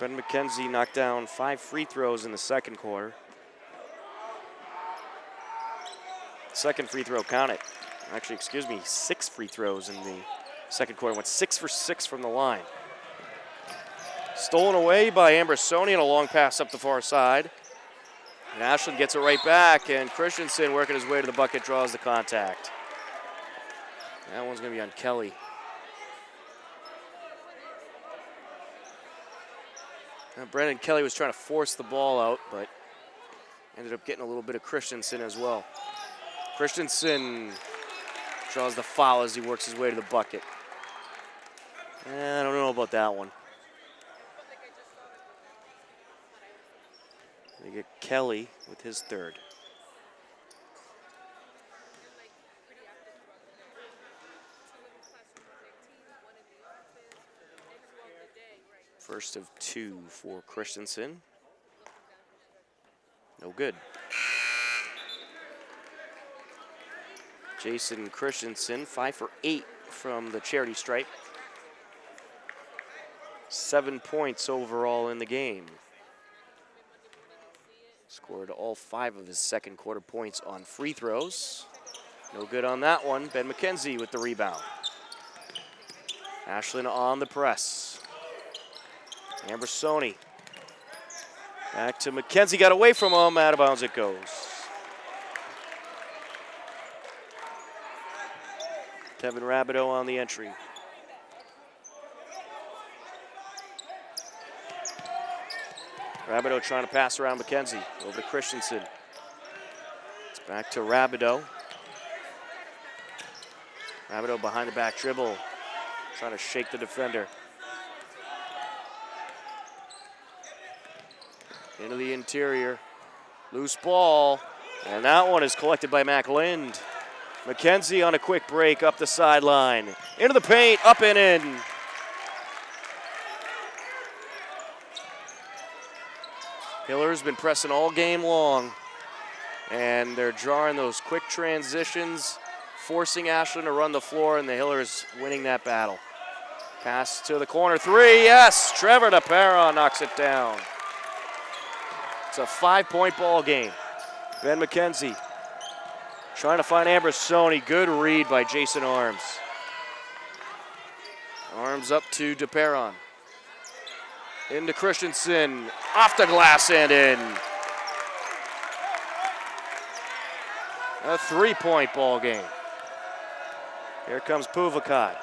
Ben McKenzie knocked down 5 free throws in the second quarter. Second free throw counted. Actually, 6 free throws in the second quarter. Went 6 for 6 from the line. Stolen away by Ambrosoni and a long pass up the far side. And Ashland gets it right back, and Christensen, working his way to the bucket, draws the contact. That one's going to be on Kelly. Now, Brendan Kelly was trying to force the ball out, but ended up getting a little bit of Christensen as well. Christensen draws the foul as he works his way to the bucket. I don't know about that one. They get Kelly with his third. First of two for Christensen. No good. Jason Christensen, 5 for 8 from the charity stripe. 7 points overall in the game. Scored all 5 of his second quarter points on free throws. No good on that one. Ben McKenzie with the rebound. Ashland on the press. Ambersoni. Back to McKenzie, got away from him, out of bounds it goes. Kevin Rabideau on the entry. Rabideau trying to pass around McKenzie. Over to Christensen. It's back to Rabideau. Rabideau behind the back dribble. Trying to shake the defender. Into the interior. Loose ball. And that one is collected by Mac Lind. McKenzie on a quick break up the sideline. Into the paint, up and in. Hiller's been pressing all game long. And they're drawing those quick transitions, forcing Ashland to run the floor, and the Hillers winning that battle. Pass to the corner, 3, yes! Trevor DePera knocks it down. It's a 5-point ball game. Ben McKenzie trying to find Ambersoni. Good read by Jason Arms. Arms up to DePeron. Into Christensen. Off the glass and in. A 3-point ball game. Here comes Puvakat.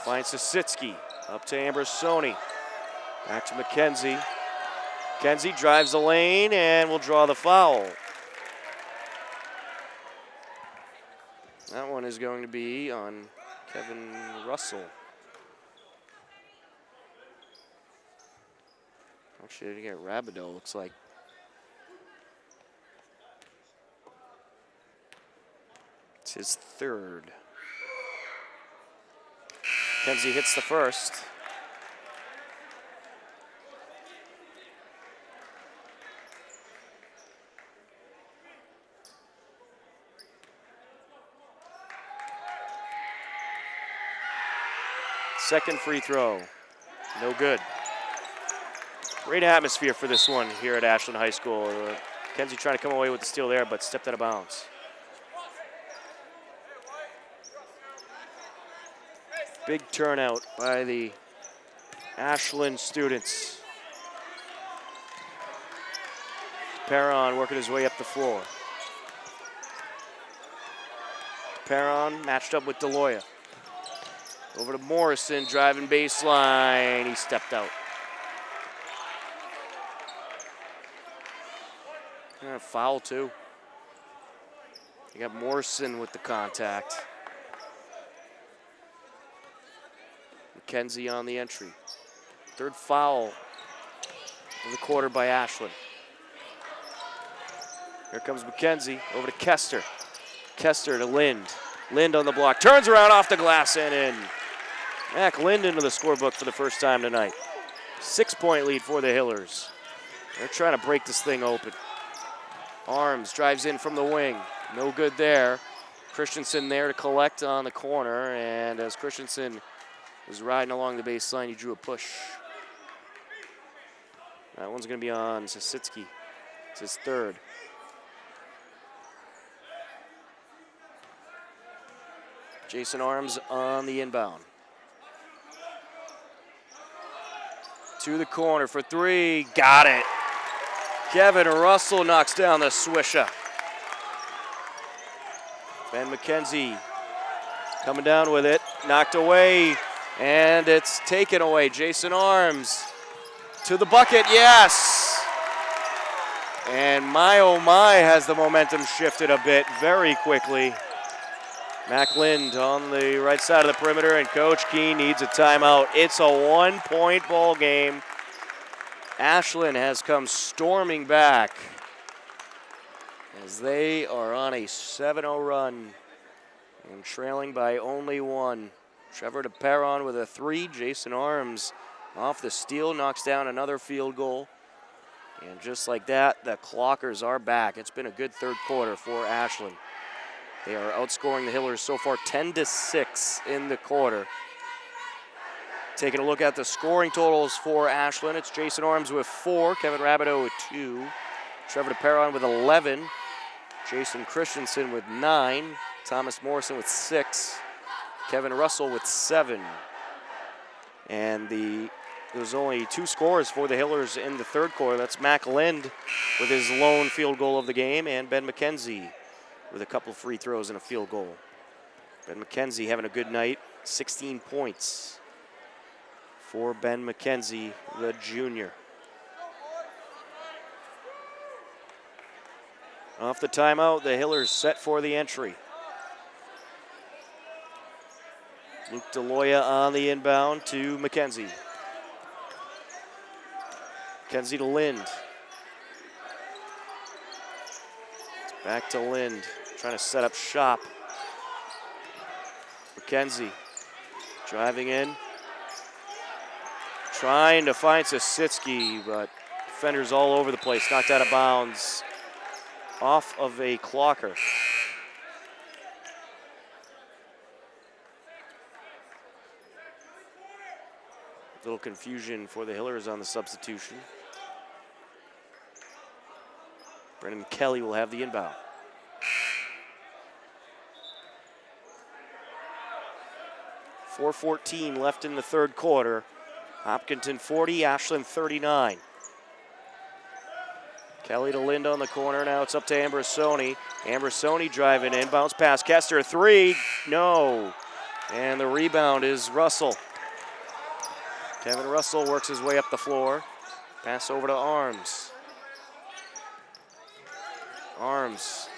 Finds Sisitsky. Up to Ambersoni. Back to McKenzie. McKenzie drives the lane and will draw the foul. That one is going to be on Kevin Russell. Actually, to get Rabideau, looks like. It's his third. McKenzie hits the first. Second free throw, no good. Great atmosphere for this one here at Ashland High School. McKenzie trying to come away with the steal there, but stepped out of bounds. Big turnout by the Ashland students. Perron working his way up the floor. Perron matched up with DeLoya. Over to Morrison, driving baseline. He stepped out. And a foul, too. You got Morrison with the contact. McKenzie on the entry. Third foul of the quarter by Ashland. Here comes McKenzie, over to Kester. Kester to Lind. Lind on the block, turns around off the glass and in. Mac Lind into the scorebook for the first time tonight. 6-point lead for the Hillers. They're trying to break this thing open. Arms drives in from the wing. No good there. Christensen there to collect on the corner, and as Christensen was riding along the baseline, he drew a push. That one's going to be on Sisitsky. It's his third. Jason Arms on the inbound. To the corner for 3, got it. Kevin Russell knocks down the swisher. Ben McKenzie Coming down with it, knocked away, and it's taken away. Jason Arms to the bucket, yes! And my oh my, has the momentum shifted a bit very quickly. Mac Lind on the right side of the perimeter, and Coach Keene needs a timeout. It's a 1-point ball game. Ashland has come storming back as they are on a 7-0 run and trailing by only one. Trevor DePeron with a 3. Jason Arms off the steal knocks down another field goal. And just like that, the Clockers are back. It's been a good third quarter for Ashland. They are outscoring the Hillers so far 10-6 in the quarter. Taking a look at the scoring totals for Ashland, it's Jason Arms with 4, Kevin Rabideau with 2, Trevor DePeron with 11, Jason Christensen with 9, Thomas Morrison with 6, Kevin Russell with 7. And there's only 2 scores for the Hillers in the third quarter. That's Mac Lind with his lone field goal of the game, and Ben McKenzie with a couple free throws and a field goal. Ben McKenzie having a good night, 16 points for Ben McKenzie, the junior. Off the timeout, the Hillers set for the entry. Luke DeLoya on the inbound to McKenzie. McKenzie to Lind. Back to Lind, trying to set up shop. McKenzie driving in. Trying to find Sasitsky, but defenders all over the place. Knocked out of bounds off of a Clocker. Little confusion for the Hillers on the substitution. Brennan Kelly will have the inbound. .4:14 left in the third quarter. Hopkinton 40, Ashland 39. Kelly to Lind on the corner. Now it's up to Ambrosoni. Ambrosoni driving in. Bounce pass. Kester 3. No. And the rebound is Russell. Kevin Russell works his way up the floor. Pass over to Arms. Arms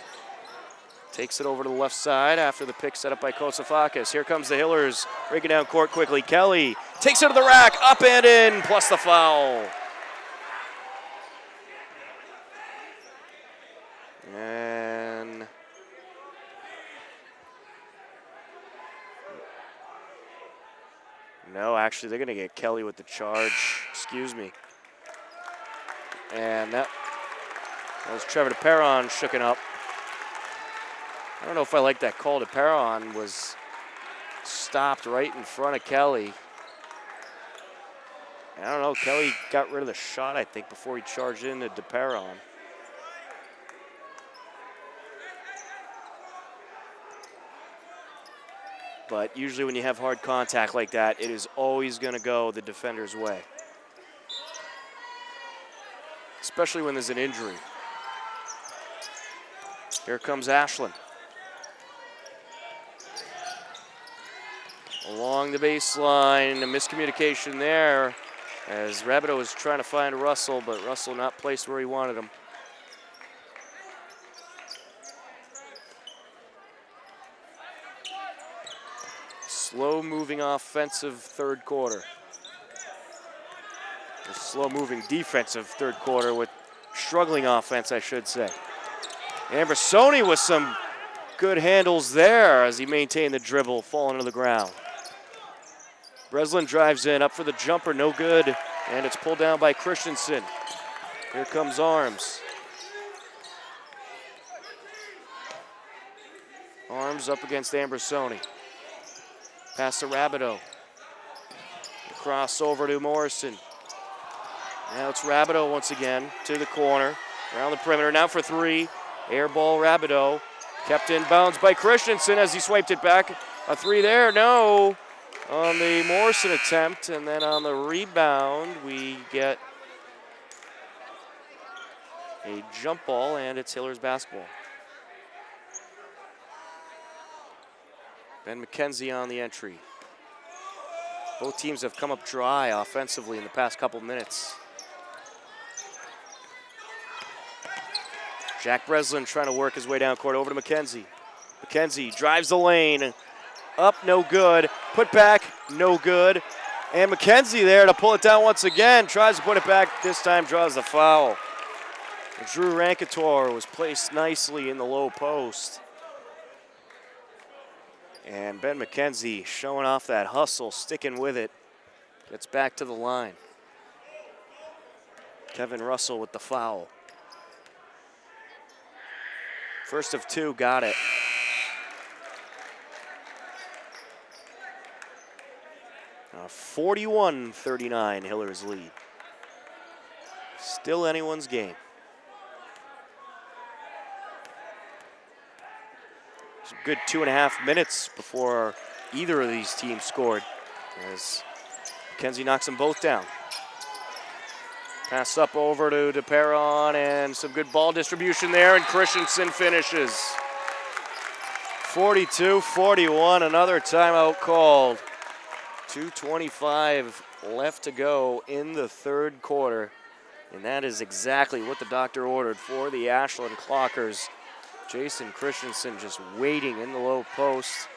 takes it over to the left side after the pick set up by Kosafakis. Here comes the Hillers, breaking down court quickly. Kelly takes it to the rack, up and in, plus the foul. And no, actually, they're going to get Kelly with the charge. Excuse me. And that was Trevor DePeron shooken up. I don't know if I like that call. DePeron was stopped right in front of Kelly. I don't know, Kelly got rid of the shot, I think, before he charged into DePeron. But usually when you have hard contact like that, it is always going to go the defender's way. Especially when there's an injury. Here comes Ashland. Along the baseline, a miscommunication there as Rabideau was trying to find Russell, but Russell not placed where he wanted him. Slow-moving offensive third quarter. A slow-moving defensive third quarter with struggling offense, I should say. Ambrosoni with some good handles there as he maintained the dribble, falling to the ground. Breslin drives in, up for the jumper, no good, and it's pulled down by Christensen. Here comes Arms. Arms up against Ambrosoni. Pass to Rabideau. Cross over to Morrison. Now it's Rabideau once again to the corner, around the perimeter, now for 3. Air ball Rabideau, kept in bounds by Christensen as he swiped it back. A 3 there, no. On the Morrison attempt, and then on the rebound, we get a jump ball, and it's Hillers basketball. Ben McKenzie on the entry. Both teams have come up dry offensively in the past couple minutes. Jack Breslin trying to work his way down court over to McKenzie. McKenzie drives the lane. Up, no good. Put back, no good. And McKenzie there to pull it down once again. Tries to put it back, this time draws the foul. Drew Rankator was placed nicely in the low post. And Ben McKenzie showing off that hustle, sticking with it. Gets back to the line. Kevin Russell with the foul. First of two, got it. Now 41-39, Hillers lead. Still anyone's game. It's a good 2.5 minutes before either of these teams scored, as McKenzie knocks them both down. Pass up over to DePeron, and some good ball distribution there, and Christensen finishes. 42-41, another timeout called. 2:25 left to go in the third quarter, and that is exactly what the doctor ordered for the Ashland Clockers. Jason Christensen just waiting in the low post.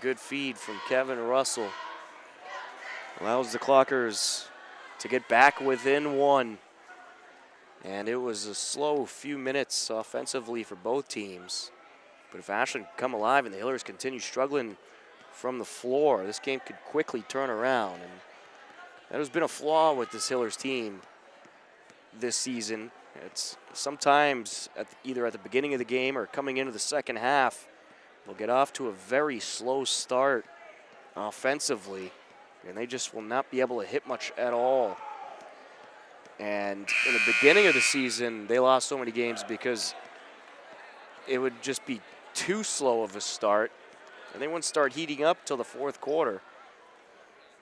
Good feed from Kevin Russell. Allows the Clockers to get back within one. And it was a slow few minutes offensively for both teams. But if Ashland come alive and the Hillers continue struggling from the floor, this game could quickly turn around. And that has been a flaw with this Hillers team this season. It's sometimes either at the beginning of the game or coming into the second half, they'll get off to a very slow start offensively, and they just will not be able to hit much at all. And in the beginning of the season, they lost so many games because it would just be too slow of a start, and they wouldn't start heating up till the fourth quarter.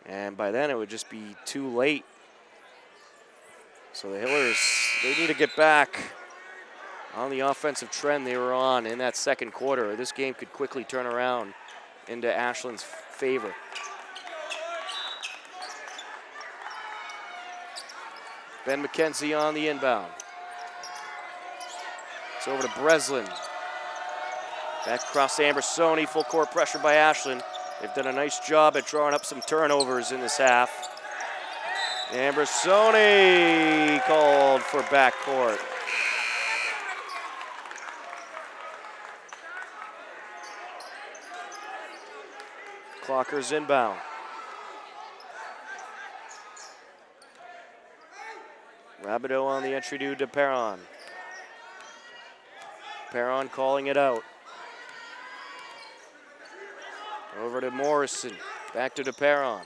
And by then, it would just be too late. So the Hillers, they need to get back on the offensive trend they were on in that second quarter. This game could quickly turn around into Ashland's favor. Ben McKenzie on the inbound. It's over to Breslin. Back across to Ambersoni, full court pressure by Ashland. They've done a nice job at drawing up some turnovers in this half. Ambersoni called for backcourt. Clockers inbound. Rabideau on the entry to DePeron. Perron calling it out. Over to Morrison. Back to DePeron.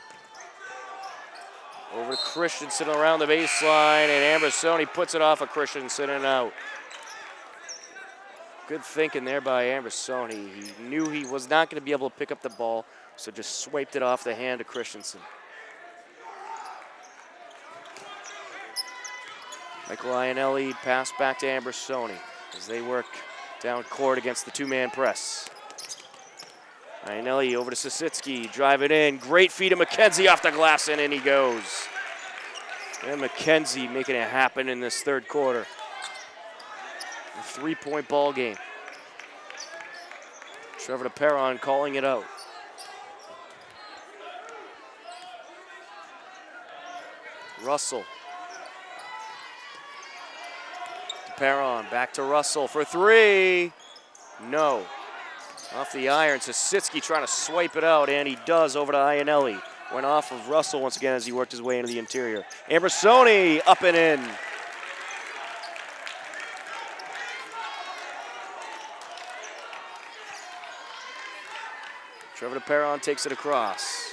Over to Christensen around the baseline, and Ambersoni puts it off of Christensen and out. Good thinking there by Ambersoni. He knew he was not going to be able to pick up the ball, so just swiped it off the hand of Christensen. Michael Iannelli pass back to Ambersoni as they work down court against the two-man press. Iannelli over to Sisitsky, drive it in. Great feed to McKenzie off the glass, and in he goes. And McKenzie making it happen in this third quarter. A three-point ball game. Trevor DePeron calling it out. Russell. DePeron back to Russell for three. No. Off the iron, Sisitsky trying to swipe it out, and he does over to Iannelli. Went off of Russell once again as he worked his way into the interior. Ambersoni up and in. Trevor DePeron takes it across.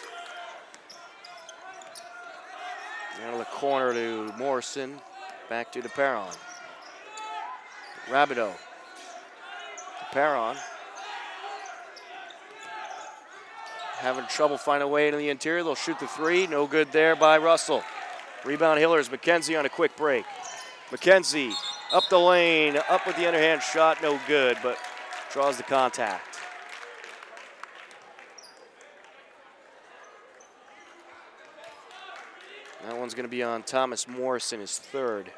Down to the corner to Morrison. Back to DePeron. Rabideau. DePeron. Having trouble finding a way into the interior. They'll shoot the three. No good there by Russell. Rebound Hillers. McKenzie on a quick break. McKenzie up the lane. Up with the underhand shot. No good, but draws the contact. That one's going to be on Thomas Morrison, his third.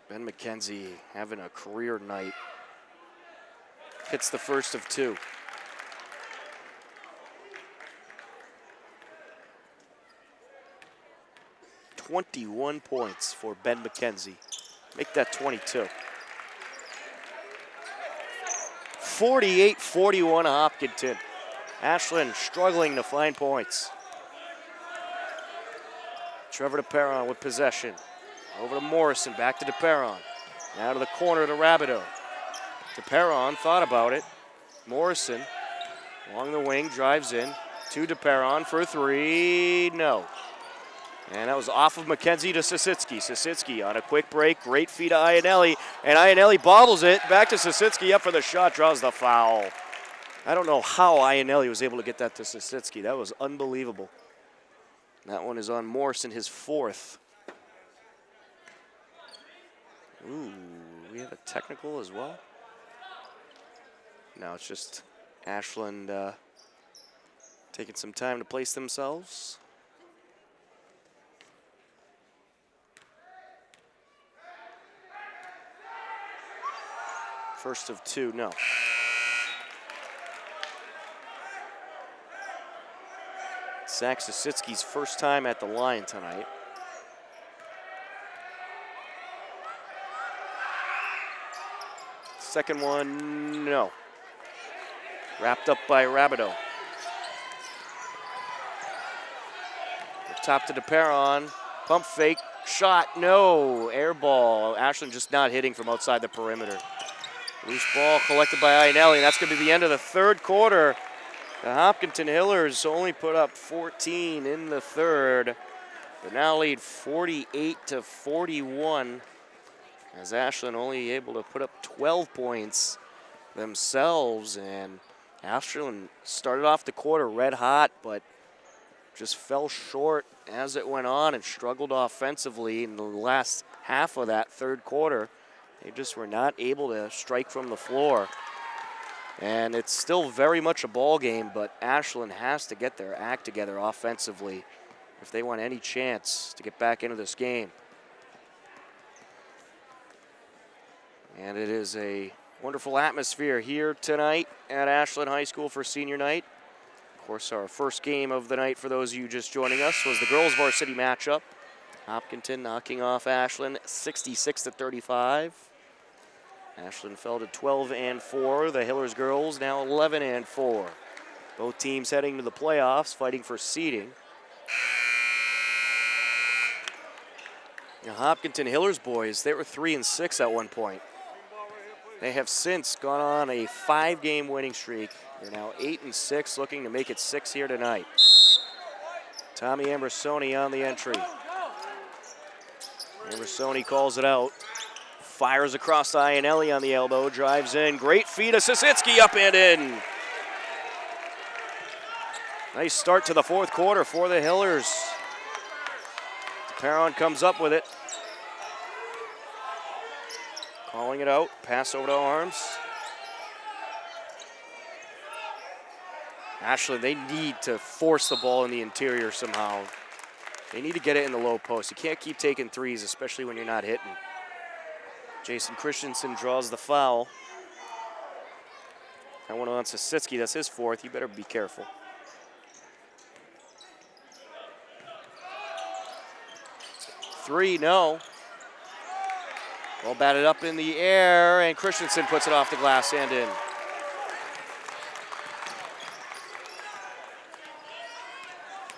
Ben McKenzie having a career night. Hits the first of two. .21 points for Ben McKenzie. Make that 22. 48-41 Hopkinton. Ashland struggling to find points. Trevor DePeron with possession. Over to Morrison, back to DePeron. Now to the corner to Rabideau. DePeron thought about it. Morrison along the wing, drives in to DePeron for three, no. And that was off of McKenzie to Sisitsky. Sisitsky on a quick break, great feed to Iannelli, and Iannelli bobbles it back to Sisitsky, up for the shot, draws the foul. I don't know how Iannelli was able to get that to Sisitsky. That was unbelievable. That one is on Morrison, his fourth. Ooh, we have a technical as well? No, it's just Ashland taking some time to place themselves. First of two, no. Zach Sisitsky's first time at the line tonight. Second one, no. Wrapped up by Rabideau. Top to DePeron, pump fake, shot, no. Air ball, Ashland just not hitting from outside the perimeter. Loose ball collected by Iannelli, and that's going to be the end of the third quarter. The Hopkinton Hillers only put up 14 in the third. They now lead 48-41, as Ashland only able to put up 12 points themselves. And Ashland started off the quarter red hot, but just fell short as it went on and struggled offensively in the last half of that third quarter. They just were not able to strike from the floor. And it's still very much a ball game, but Ashland has to get their act together offensively if they want any chance to get back into this game. And it is a wonderful atmosphere here tonight at Ashland High School for senior night. Of course, our first game of the night, for those of you just joining us, was the girls varsity matchup. Hopkinton knocking off Ashland 66-35. Ashland fell to 12-4. The Hillers girls now 11-4. Both teams heading to the playoffs, fighting for seeding. The Hopkinton Hillers boys, they were 3-6 at one point. They have since gone on a 5-game winning streak. They're now 8-6, looking to make it 6 here tonight. Tommy Ambrosoni on the entry. Ambrosoni calls it out. Fires across to Iannelli on the elbow, drives in. Great feed to Sisitsky, up and in. Nice start to the fourth quarter for the Hillers. Perron comes up with it. Calling it out, pass over to Arms. Ashland, they need to force the ball in the interior somehow. They need to get it in the low post. You can't keep taking threes, especially when you're not hitting. Jason Christensen draws the foul. That one on Sisitsky, that's his fourth. You better be careful. Three, no. Ball batted up in the air, and Christensen puts it off the glass and in.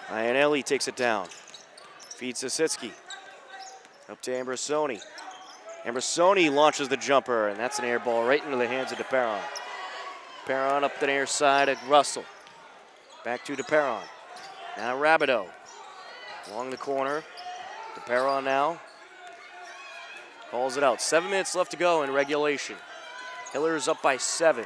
Iannelli takes it down. Feeds Sisitsky. Up to Ambrosoni. Ambrosoni launches the jumper, and that's an air ball right into the hands of DePeron. DePeron up the near side at Russell. Back to DePeron. Now Rabideau. Along the corner. DePeron now. Calls it out. 7 minutes left to go in regulation. Hillers up by 7.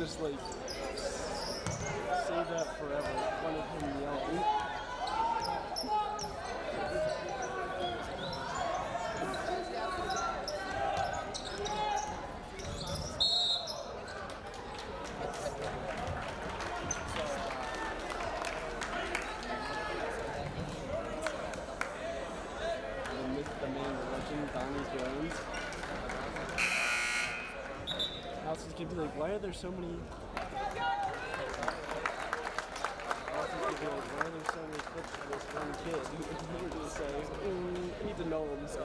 just like save that forever. One of him yelling. The man, the legend, Donnie Jones. Allison's gonna be like, why are there so many? Allison's gonna be like, why are there so many clips of this one kid? And we're gonna say, I need to know him, so.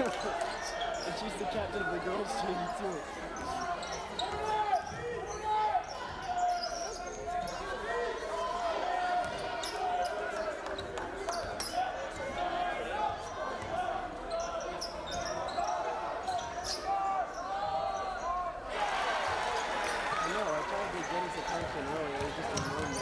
And she's the captain of the girls' team too. I know, I tried to get his attention earlier, it was just ignoring me.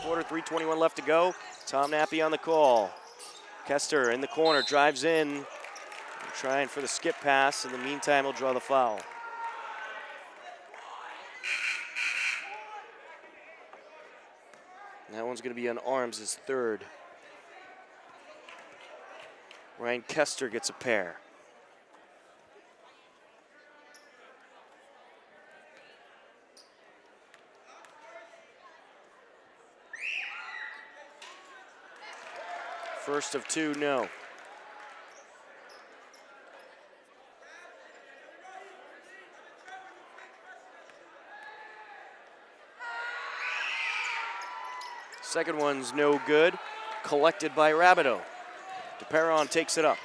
quarter, 3:21 left to go. Tom Nappy on the call. Kester in the corner, drives in, trying for the skip pass. In the meantime, he'll draw the foul. And that one's going to be on Arms, his third. Ryan Kester gets a pair. First of two, no. Second one's no good. Collected by Rabideau. DePerron takes it up.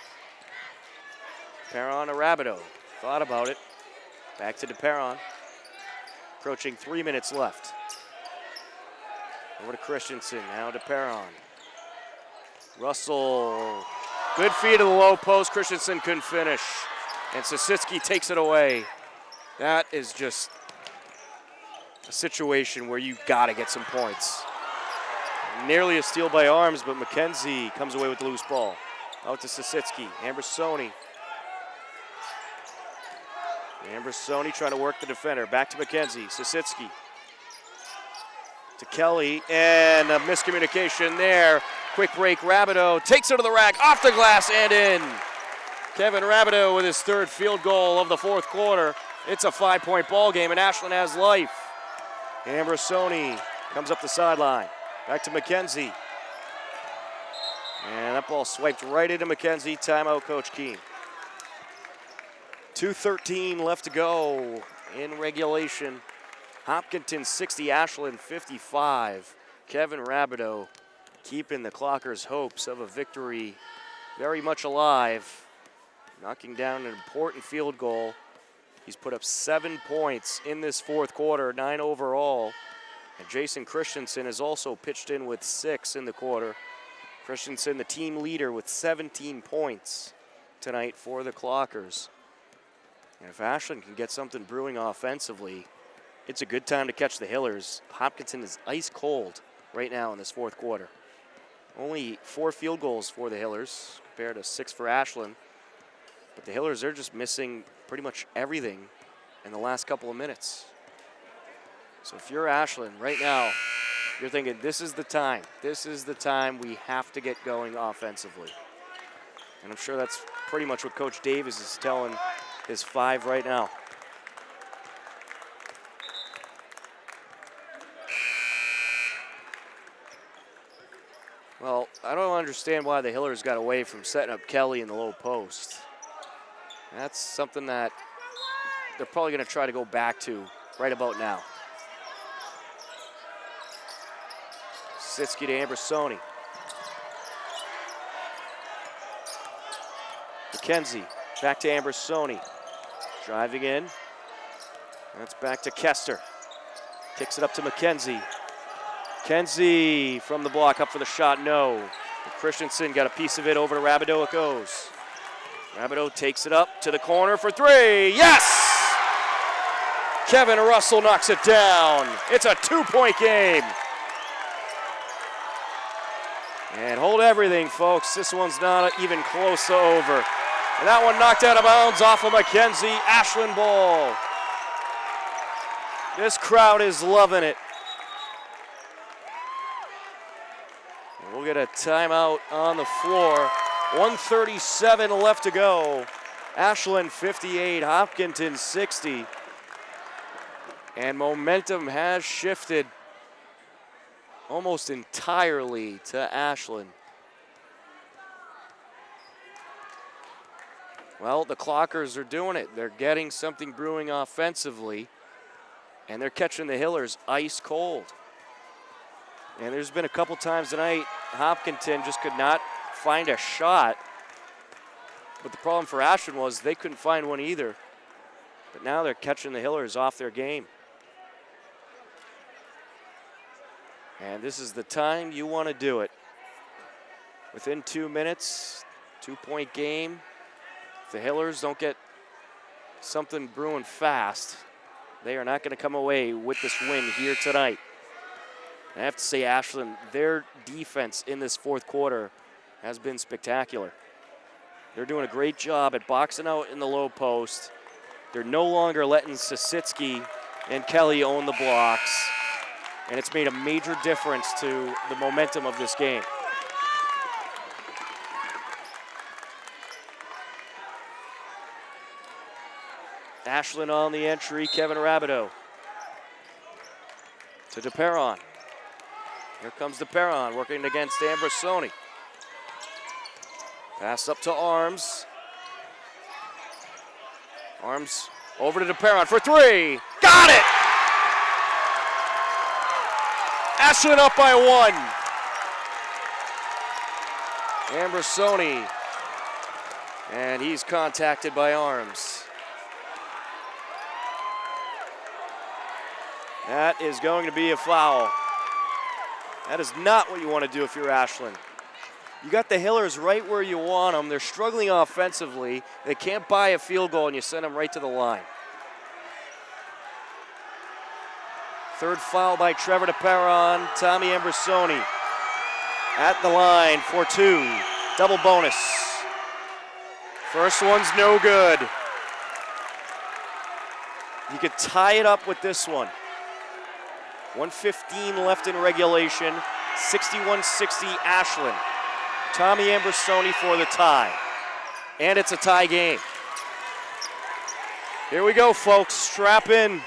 DePerron to Rabideau. Thought about it. Back to DePerron. Approaching 3 minutes left. Over to Christensen. Now DePerron. Russell. Good feed to the low post. Christensen couldn't finish. And Sositsky takes it away. That is just a situation where you got to get some points. Nearly a steal by Arms, but McKenzie comes away with the loose ball. Out to Sositsky. Ambrosoni. Ambrosoni trying to work the defender. Back to McKenzie. Sositsky. To Kelly. And a miscommunication there. Quick break. Rabideau takes it to the rack. Off the glass and in. Kevin Rabideau with his third field goal of the fourth quarter. It's a 5-point ball game, and Ashland has life. Ambrosoni comes up the sideline. Back to McKenzie. And that ball swiped right into McKenzie. Timeout, Coach Keene. 2:13 left to go in regulation. Hopkinton 60, Ashland 55. Kevin Rabideau keeping the Clockers' hopes of a victory very much alive. Knocking down an important field goal. He's put up 7 points in this fourth quarter, 9 overall. And Jason Christensen has also pitched in with 6 in the quarter. Christensen, the team leader, with 17 points tonight for the Clockers. And if Ashland can get something brewing offensively, it's a good time to catch the Hillers. Hopkinton is ice cold right now in this fourth quarter. Only 4 field goals for the Hillers compared to 6 for Ashland. But the Hillers are just missing pretty much everything in the last couple of minutes. So if you're Ashland right now, you're thinking this is the time. This is the time we have to get going offensively. And I'm sure that's pretty much what Coach Davis is telling his 5 right now. Well, I don't understand why the Hillers got away from setting up Kelly in the low post. That's something that they're probably going to try to go back to right about now. Sositsky to Ambrosoni. McKenzie back to Ambrosoni. Driving in. That's back to Kester. Kicks it up to McKenzie. McKenzie from the block, up for the shot, no. Christensen got a piece of it, over to Rabideau it goes. Rabideau takes it up to the corner for 3, yes! Kevin Russell knocks it down. It's a 2-point game. And hold everything, folks. This one's not even close to over. And that one knocked out of bounds off of McKenzie. Ashland ball. This crowd is loving it. And we'll get a timeout on the floor. 1:37 left to go. Ashland 58, Hopkinton 60. And momentum has shifted almost entirely to Ashland. Well, the Clockers are doing it. They're getting something brewing offensively, and they're catching the Hillers ice cold. And there's been a couple times tonight Hopkinton just could not find a shot. But the problem for Ashland was they couldn't find one either. But now they're catching the Hillers off their game. And this is the time you want to do it. Within 2 minutes, 2-point game. If the Hillers don't get something brewing fast, they are not going to come away with this win here tonight. I have to say, Ashland, their defense in this fourth quarter has been spectacular. They're doing a great job at boxing out in the low post. They're no longer letting Sisitsky and Kelly own the blocks, and it's made a major difference to the momentum of this game. Ashland on the entry, Kevin Rabideau to DePeron. Here comes DePeron working against Ambrosoni. Pass up to Arms. Arms over to DePeron for three. Got it! Ashland up by 1. Ambrosoni. And he's contacted by Arms. That is going to be a foul. That is not what you want to do if you're Ashland. You got the Hillers right where you want them. They're struggling offensively. They can't buy a field goal, and you send them right to the line. Third foul by Trevor DePeron. Tommy Ambrosoni at the line for 2. Double bonus. First one's no good. You could tie it up with this one. 1:15 left in regulation. 61-60 Ashland. Tommy Ambrosoni for the tie. And it's a tie game. Here we go, folks. Strap in.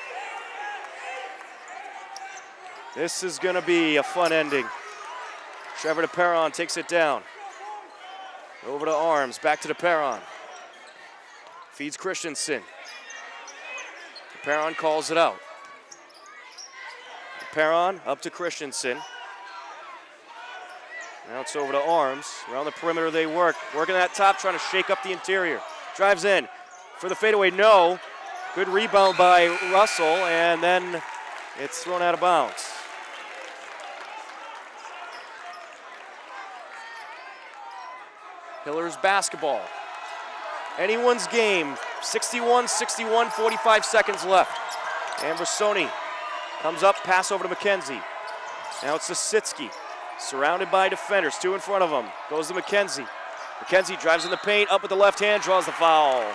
This is going to be a fun ending. Trevor DePeron takes it down. Over to Arms. Back to DePeron. Feeds Christensen. DePeron calls it out. DePeron up to Christensen. Now it's over to Arms. Around the perimeter they work. Working that top, trying to shake up the interior. Drives in for the fadeaway, no. Good rebound by Russell, and then it's thrown out of bounds. Hillers basketball. Anyone's game. 61-61, 45 seconds left. Ambrosoni comes up, pass over to McKenzie. Now it's to Sitsky. Surrounded by defenders, 2 in front of him. Goes to McKenzie. McKenzie drives in the paint, up with the left hand, draws the foul.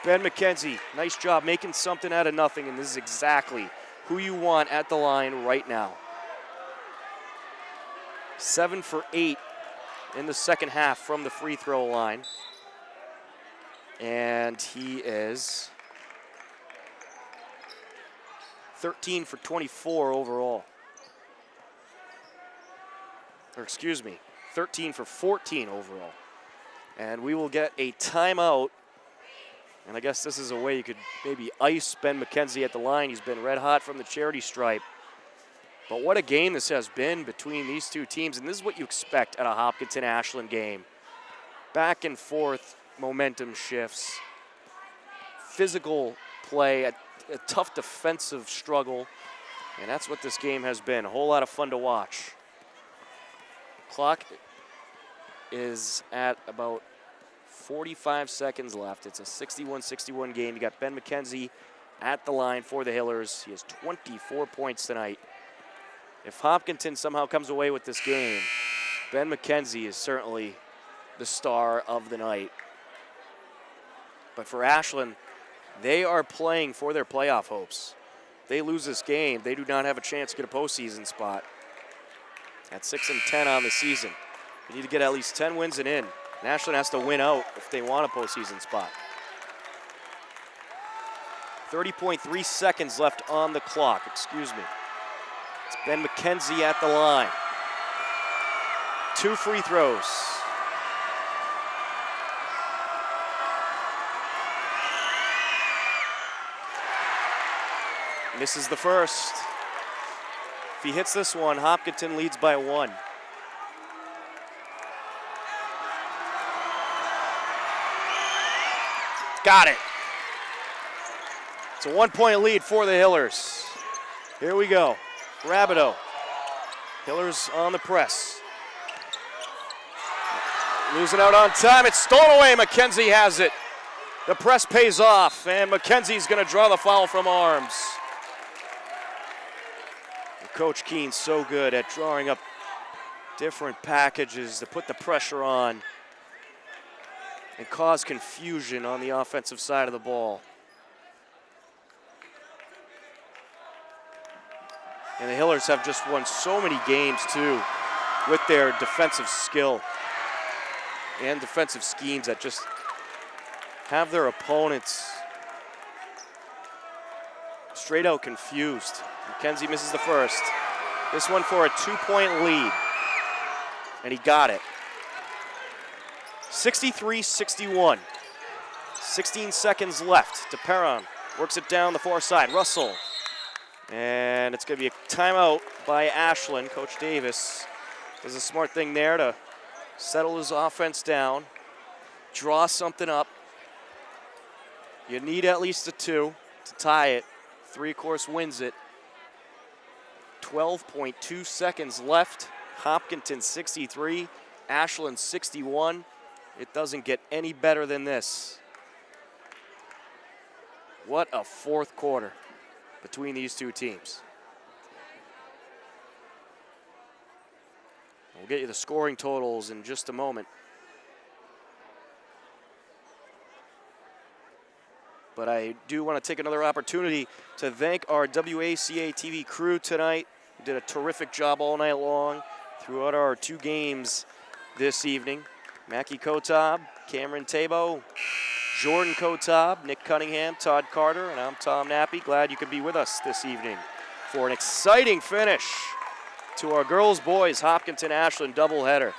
Ben McKenzie, nice job making something out of nothing, and this is exactly who you want at the line right now. 7 for 8 in the second half from the free throw line. And he is 13 for 24 overall. Or excuse me, 13 for 14 overall. And we will get a timeout. And I guess this is a way you could maybe ice Ben McKenzie at the line. He's been red hot from the charity stripe. But what a game this has been between these two teams. And this is what you expect at a Hopkinton-Ashland game. Back and forth momentum shifts. Physical play, a tough defensive struggle. And that's what this game has been. A whole lot of fun to watch. Clock is at about 45 seconds left. It's a 61-61 game. You got Ben McKenzie at the line for the Hillers. He has 24 points tonight. If Hopkinton somehow comes away with this game, Ben McKenzie is certainly the star of the night. But for Ashland, they are playing for their playoff hopes. If they lose this game, they do not have a chance to get a postseason spot. At 6-10 on the season. They need to get at least 10 wins and in. And Ashland has to win out if they want a postseason spot. 30.3 seconds left on the clock, excuse me. It's Ben McKenzie at the line. 2 free throws. Misses the first. If he hits this one, Hopkinton leads by 1. Got it. It's a 1-point lead for the Hillers. Here we go. Rabideau. Hillers on the press. Losing out on time. It's stolen away. McKenzie has it. The press pays off, and McKenzie's going to draw the foul from Arms. Coach Keen's so good at drawing up different packages to put the pressure on and cause confusion on the offensive side of the ball. And the Hillers have just won so many games too with their defensive skill and defensive schemes that just have their opponents straight out confused. McKenzie misses the first. This one for a 2-point lead, and he got it. 63-61. 16 seconds left. DePerron works it down the far side. Russell. And it's going to be a timeout by Ashland. Coach Davis does a smart thing there to settle his offense down, draw something up. You need at least a 2 to tie it. 3, of course, wins it. 12.2 seconds left. Hopkinton 63, Ashland 61. It doesn't get any better than this. What a fourth quarter between these two teams. We'll get you the scoring totals in just a moment. But I do want to take another opportunity to thank our WACA-TV crew tonight. We did a terrific job all night long throughout our 2 games this evening. Mackie Kotab, Cameron Tabo, Jordan Kotab, Nick Cunningham, Todd Carter, and I'm Tom Nappy. Glad you could be with us this evening for an exciting finish to our girls-boys Hopkinton-Ashland doubleheader.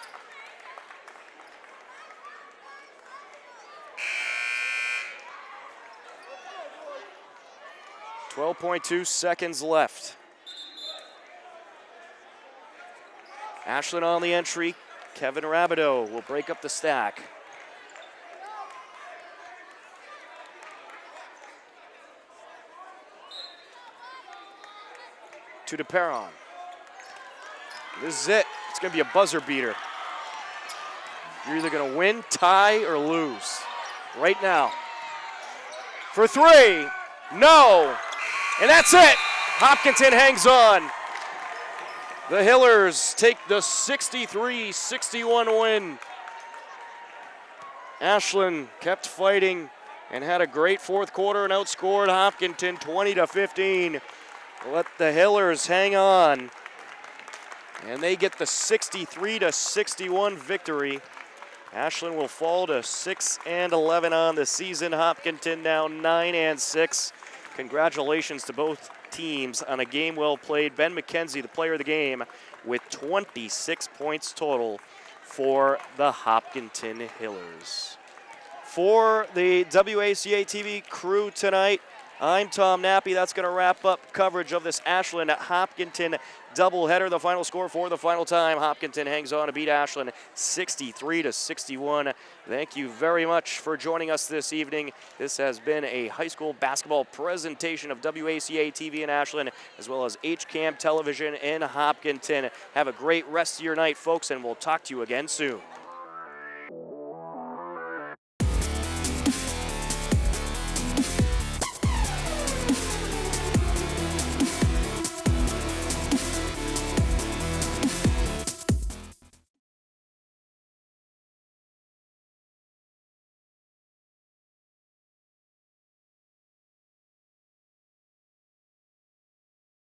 .2 seconds left. Ashland on the entry. Kevin Rabideau will break up the stack. To DePerron. This is it. It's going to be a buzzer beater. You're either going to win, tie, or lose. Right now. For 3. No. And that's it. Hopkinton hangs on. The Hillers take the 63-61 win. Ashland kept fighting and had a great fourth quarter and outscored Hopkinton 20-15. Let the Hillers hang on. And they get the 63-61 victory. Ashland will fall to 6-11 on the season. Hopkinton now 9-6. Congratulations to both teams on a game well played. Ben McKenzie, the player of the game, with 26 points total for the Hopkinton Hillers. For the WACA-TV crew tonight, I'm Tom Nappy. That's going to wrap up coverage of this Ashland-Hopkinton doubleheader. The final score for the final time, Hopkinton hangs on to beat Ashland 63-61. Thank you very much for joining us this evening. This has been a high school basketball presentation of WACA-TV in Ashland, as well as HCAM Television in Hopkinton. Have a great rest of your night, folks, and we'll talk to you again soon.